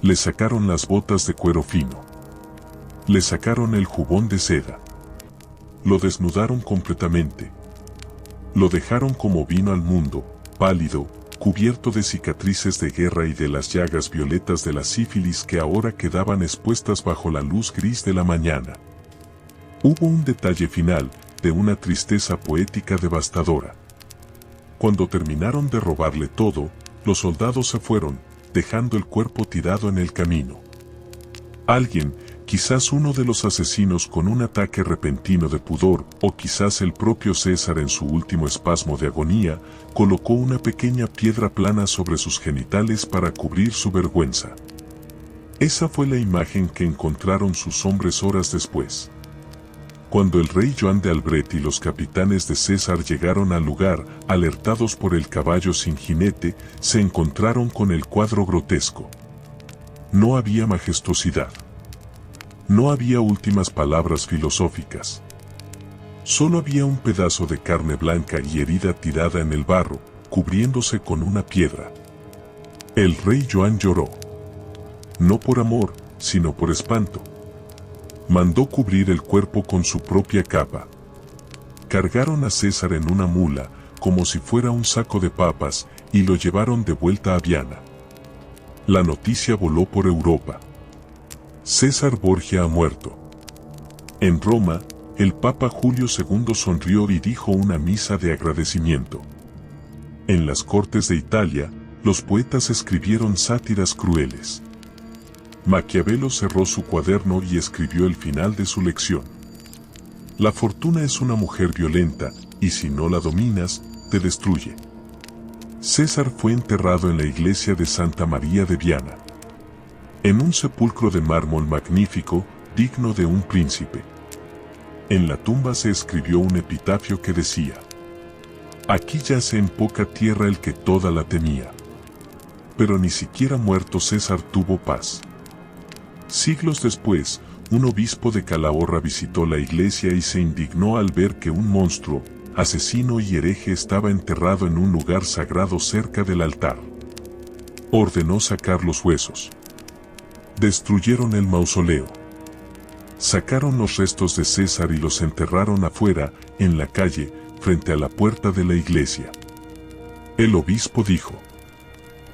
Le sacaron las botas de cuero fino. Le sacaron el jubón de seda. Lo desnudaron completamente. Lo dejaron como vino al mundo, pálido, cubierto de cicatrices de guerra y de las llagas violetas de la sífilis que ahora quedaban expuestas bajo la luz gris de la mañana. Hubo un detalle final, de una tristeza poética devastadora. Cuando terminaron de robarle todo, los soldados se fueron, dejando el cuerpo tirado en el camino. Alguien, quizás uno de los asesinos con un ataque repentino de pudor, o quizás el propio César en su último espasmo de agonía, colocó una pequeña piedra plana sobre sus genitales para cubrir su vergüenza. Esa fue la imagen que encontraron sus hombres horas después. Cuando el rey Joan de Albret y los capitanes de César llegaron al lugar, alertados por el caballo sin jinete, se encontraron con el cuadro grotesco. No había majestuosidad. No había últimas palabras filosóficas. Solo había un pedazo de carne blanca y herida tirada en el barro, cubriéndose con una piedra. El rey Joan lloró. No por amor, sino por espanto. Mandó cubrir el cuerpo con su propia capa. Cargaron a César en una mula, como si fuera un saco de papas, y lo llevaron de vuelta a Viana. La noticia voló por Europa. César Borgia ha muerto. En Roma, el Papa Julio II sonrió y dijo una misa de agradecimiento. En las cortes de Italia, los poetas escribieron sátiras crueles. Maquiavelo cerró su cuaderno y escribió el final de su lección. La fortuna es una mujer violenta, y si no la dominas, te destruye. César fue enterrado en la iglesia de Santa María de Viana. En un sepulcro de mármol magnífico, digno de un príncipe. En la tumba se escribió un epitafio que decía: aquí yace en poca tierra el que toda la tenía. Pero ni siquiera muerto César tuvo paz. Siglos después, un obispo de Calahorra visitó la iglesia y se indignó al ver que un monstruo, asesino y hereje estaba enterrado en un lugar sagrado cerca del altar. Ordenó sacar los huesos. Destruyeron el mausoleo. Sacaron los restos de César y los enterraron afuera, en la calle, frente a la puerta de la iglesia. El obispo dijo: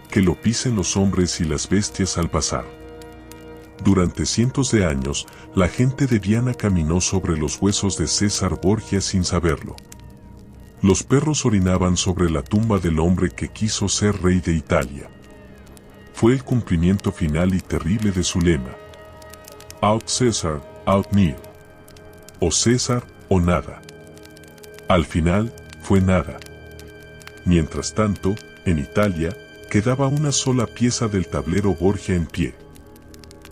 que lo pisen los hombres y las bestias al pasar. Durante cientos de años, la gente de Viana caminó sobre los huesos de César Borgia sin saberlo. Los perros orinaban sobre la tumba del hombre que quiso ser rey de Italia. Fue el cumplimiento final y terrible de su lema: Aut César, aut nihil. O César, o nada. Al final, fue nada. Mientras tanto, en Italia, quedaba una sola pieza del tablero Borgia en pie.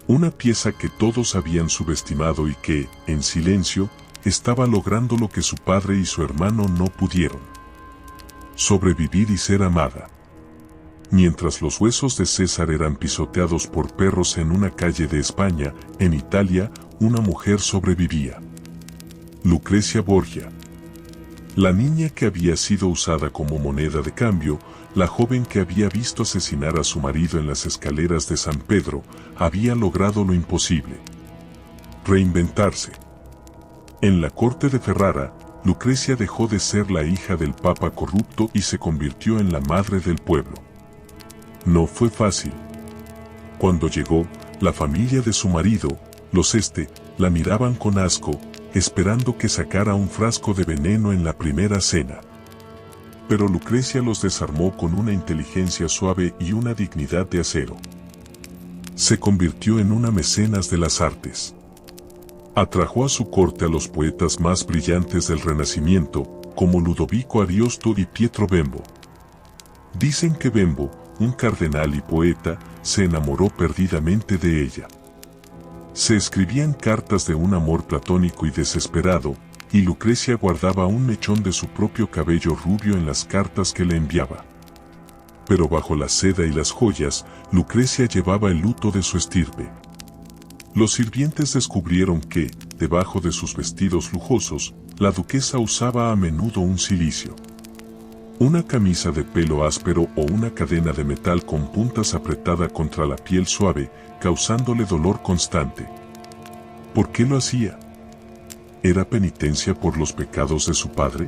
Una pieza que todos habían subestimado y que, en silencio, estaba logrando lo que su padre y su hermano no pudieron: sobrevivir y ser amada. Mientras los huesos de César eran pisoteados por perros en una calle de España, en Italia, una mujer sobrevivía. Lucrecia Borgia. La niña que había sido usada como moneda de cambio, la joven que había visto asesinar a su marido en las escaleras de San Pedro, había logrado lo imposible: reinventarse. En la corte de Ferrara, Lucrecia dejó de ser la hija del papa corrupto y se convirtió en la madre del pueblo. No fue fácil. Cuando llegó, la familia de su marido, los la miraban con asco, esperando que sacara un frasco de veneno en la primera cena. Pero Lucrecia los desarmó con una inteligencia suave y una dignidad de acero. Se convirtió en una mecenas de las artes. Atrajo a su corte a los poetas más brillantes del Renacimiento, como Ludovico Ariosto y Pietro Bembo. Dicen que Bembo, un cardenal y poeta, se enamoró perdidamente de ella. Se escribían cartas de un amor platónico y desesperado, y Lucrecia guardaba un mechón de su propio cabello rubio en las cartas que le enviaba. Pero bajo la seda y las joyas, Lucrecia llevaba el luto de su estirpe. Los sirvientes descubrieron que, debajo de sus vestidos lujosos, la duquesa usaba a menudo un cilicio. Una camisa de pelo áspero o una cadena de metal con puntas apretada contra la piel suave, causándole dolor constante. ¿Por qué lo hacía? ¿Era penitencia por los pecados de su padre?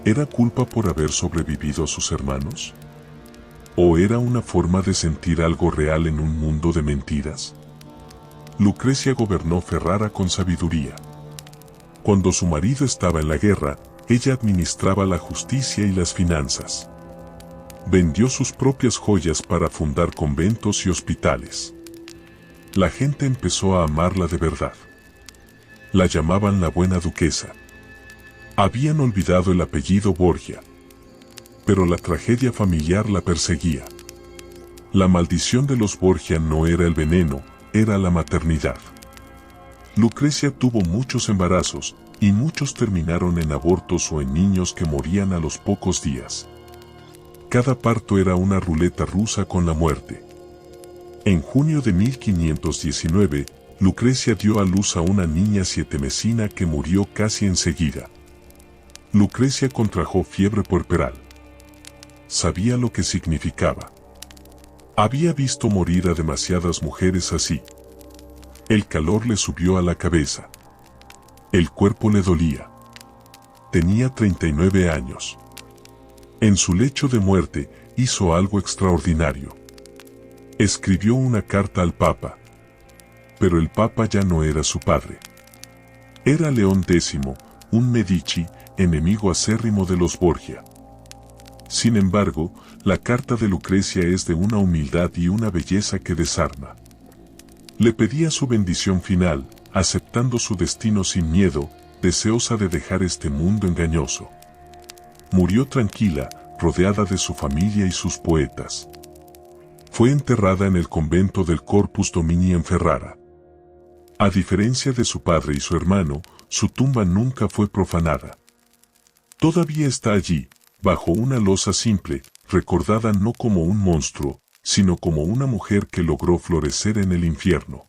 ¿Era culpa por haber sobrevivido a sus hermanos? ¿O era una forma de sentir algo real en un mundo de mentiras? Lucrecia gobernó Ferrara con sabiduría. Cuando su marido estaba en la guerra, ella administraba la justicia y las finanzas. Vendió sus propias joyas para fundar conventos y hospitales. La gente empezó a amarla de verdad. La llamaban la buena duquesa. Habían olvidado el apellido Borgia. Pero la tragedia familiar la perseguía. La maldición de los Borgia no era el veneno, era la maternidad. Lucrecia tuvo muchos embarazos, y muchos terminaron en abortos o en niños que morían a los pocos días. Cada parto era una ruleta rusa con la muerte. En junio de 1519, Lucrecia dio a luz a una niña sietemesina que murió casi enseguida. Lucrecia contrajo fiebre puerperal. Sabía lo que significaba. Había visto morir a demasiadas mujeres así. El calor le subió a la cabeza. El cuerpo le dolía. Tenía 39 años. En su lecho de muerte, hizo algo extraordinario. Escribió una carta al Papa. Pero el Papa ya no era su padre. Era León X, un Medici, enemigo acérrimo de los Borgia. Sin embargo, la carta de Lucrecia es de una humildad y una belleza que desarma. Le pedía su bendición final, aceptando su destino sin miedo, deseosa de dejar este mundo engañoso. Murió tranquila, rodeada de su familia y sus poetas. Fue enterrada en el convento del Corpus Domini en Ferrara. A diferencia de su padre y su hermano, su tumba nunca fue profanada. Todavía está allí, bajo una losa simple, recordada no como un monstruo, sino como una mujer que logró florecer en el infierno.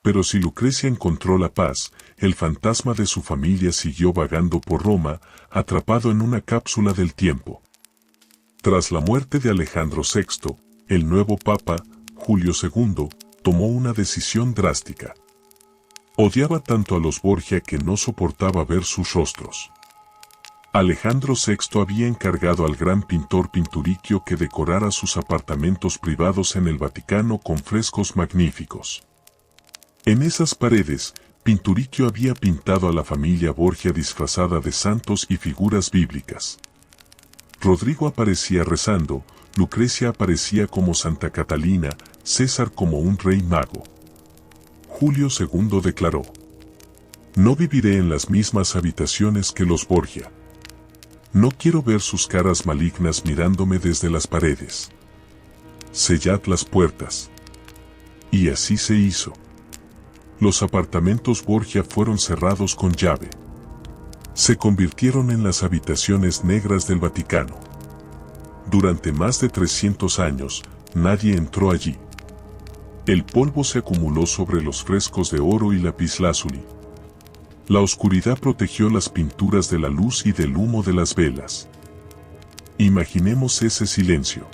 Pero si Lucrecia encontró la paz, el fantasma de su familia siguió vagando por Roma, atrapado en una cápsula del tiempo. Tras la muerte de Alejandro VI, el nuevo Papa, Julio II, tomó una decisión drástica. Odiaba tanto a los Borgia que no soportaba ver sus rostros. Alejandro VI había encargado al gran pintor Pinturicchio que decorara sus apartamentos privados en el Vaticano con frescos magníficos. En esas paredes, Pinturicchio había pintado a la familia Borgia disfrazada de santos y figuras bíblicas. Rodrigo aparecía rezando, Lucrecia aparecía como Santa Catalina, César como un rey mago. Julio II declaró: «No viviré en las mismas habitaciones que los Borgia. No quiero ver sus caras malignas mirándome desde las paredes. Sellad las puertas». Y así se hizo. Los apartamentos Borgia fueron cerrados con llave. Se convirtieron en las habitaciones negras del Vaticano. Durante más de 300 años, nadie entró allí. El polvo se acumuló sobre los frescos de oro y lapislázuli. La oscuridad protegió las pinturas de la luz y del humo de las velas. Imaginemos ese silencio.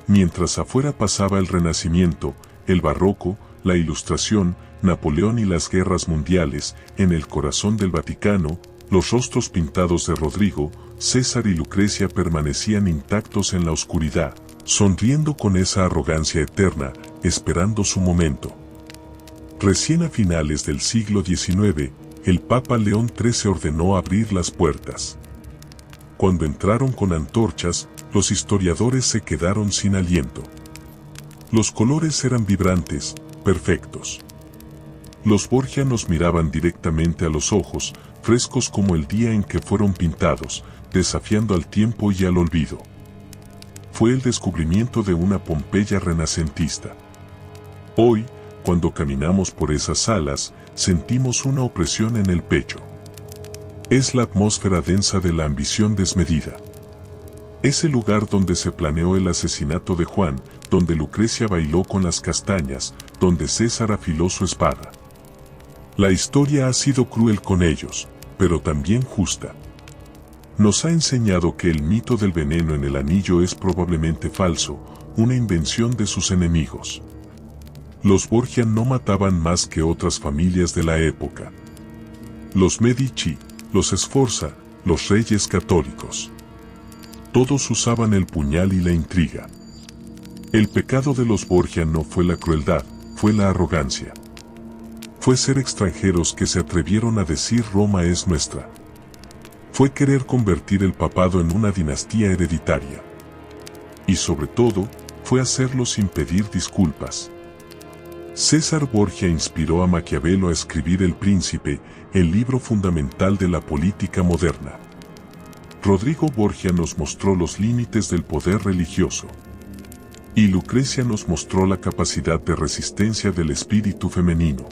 Mientras afuera pasaba el Renacimiento, el Barroco, la Ilustración, Napoleón y las guerras mundiales, en el corazón del Vaticano, Los rostros pintados de Rodrigo, César y Lucrecia permanecían intactos en la oscuridad, sonriendo con esa arrogancia eterna, esperando su momento. Recién a finales del siglo XIX, el Papa León XIII ordenó abrir las puertas. Cuando entraron con antorchas, los historiadores se quedaron sin aliento. Los colores eran vibrantes, perfectos. Los Borgia nos miraban directamente a los ojos, frescos como el día en que fueron pintados, desafiando al tiempo y al olvido. Fue el descubrimiento de una Pompeya renacentista. Hoy, cuando caminamos por esas salas, sentimos una opresión en el pecho. Es la atmósfera densa de la ambición desmedida. Es el lugar donde se planeó el asesinato de Juan, donde Lucrecia bailó con las castañas, donde César afiló su espada. La historia ha sido cruel con ellos, pero también justa. Nos ha enseñado que el mito del veneno en el anillo es probablemente falso, una invención de sus enemigos. Los Borgia no mataban más que otras familias de la época. Los Medici, los Sforza, los reyes católicos. Todos usaban el puñal y la intriga. El pecado de los Borgia no fue la crueldad, fue la arrogancia. Fue ser extranjeros que se atrevieron a decir Roma es nuestra. Fue querer convertir el papado en una dinastía hereditaria. Y sobre todo, fue hacerlo sin pedir disculpas. César Borgia inspiró a Maquiavelo a escribir El Príncipe, el libro fundamental de la política moderna. Rodrigo Borgia nos mostró los límites del poder religioso. Y Lucrecia nos mostró la capacidad de resistencia del espíritu femenino.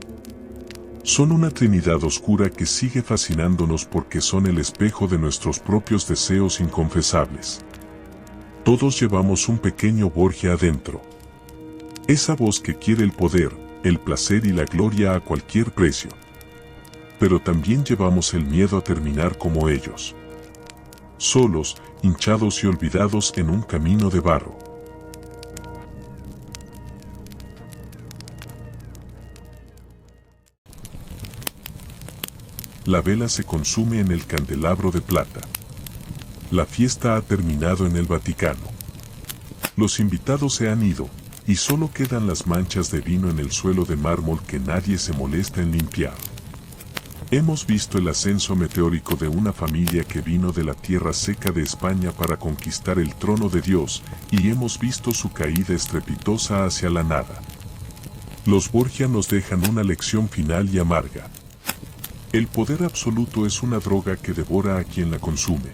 Son una trinidad oscura que sigue fascinándonos porque son el espejo de nuestros propios deseos inconfesables. Todos llevamos un pequeño Borgia adentro. Esa voz que quiere el poder, el placer y la gloria a cualquier precio. Pero también llevamos el miedo a terminar como ellos. Solos, hinchados y olvidados en un camino de barro. La vela se consume en el candelabro de plata. La fiesta ha terminado en el Vaticano. Los invitados se han ido, y solo quedan las manchas de vino en el suelo de mármol que nadie se molesta en limpiar. Hemos visto el ascenso meteórico de una familia que vino de la tierra seca de España para conquistar el trono de Dios, y hemos visto su caída estrepitosa hacia la nada. Los Borgia nos dejan una lección final y amarga. El poder absoluto es una droga que devora a quien la consume.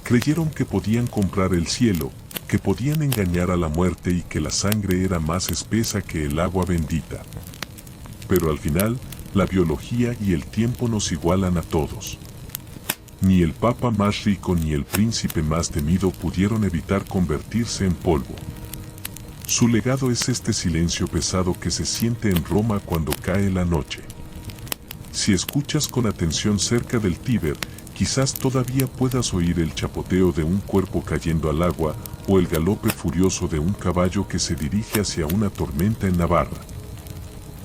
Creyeron que podían comprar el cielo, que podían engañar a la muerte y que la sangre era más espesa que el agua bendita. Pero al final, la biología y el tiempo nos igualan a todos. Ni el papa más rico ni el príncipe más temido pudieron evitar convertirse en polvo. Su legado es este silencio pesado que se siente en Roma cuando cae la noche. Si escuchas con atención cerca del Tíber, quizás todavía puedas oír el chapoteo de un cuerpo cayendo al agua, o el galope furioso de un caballo que se dirige hacia una tormenta en Navarra.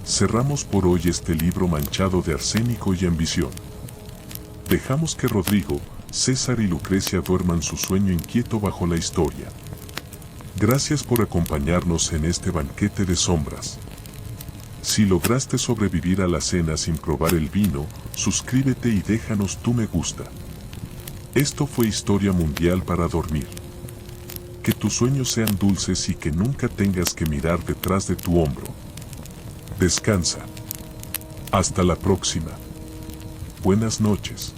Cerramos por hoy este libro manchado de arsénico y ambición. Dejamos que Rodrigo, César y Lucrecia duerman su sueño inquieto bajo la historia. Gracias por acompañarnos en este banquete de sombras. Si lograste sobrevivir a la cena sin probar el vino, suscríbete y déjanos tu me gusta. Esto fue Historia Mundial para dormir. Que tus sueños sean dulces y que nunca tengas que mirar detrás de tu hombro. Descansa. Hasta la próxima. Buenas noches.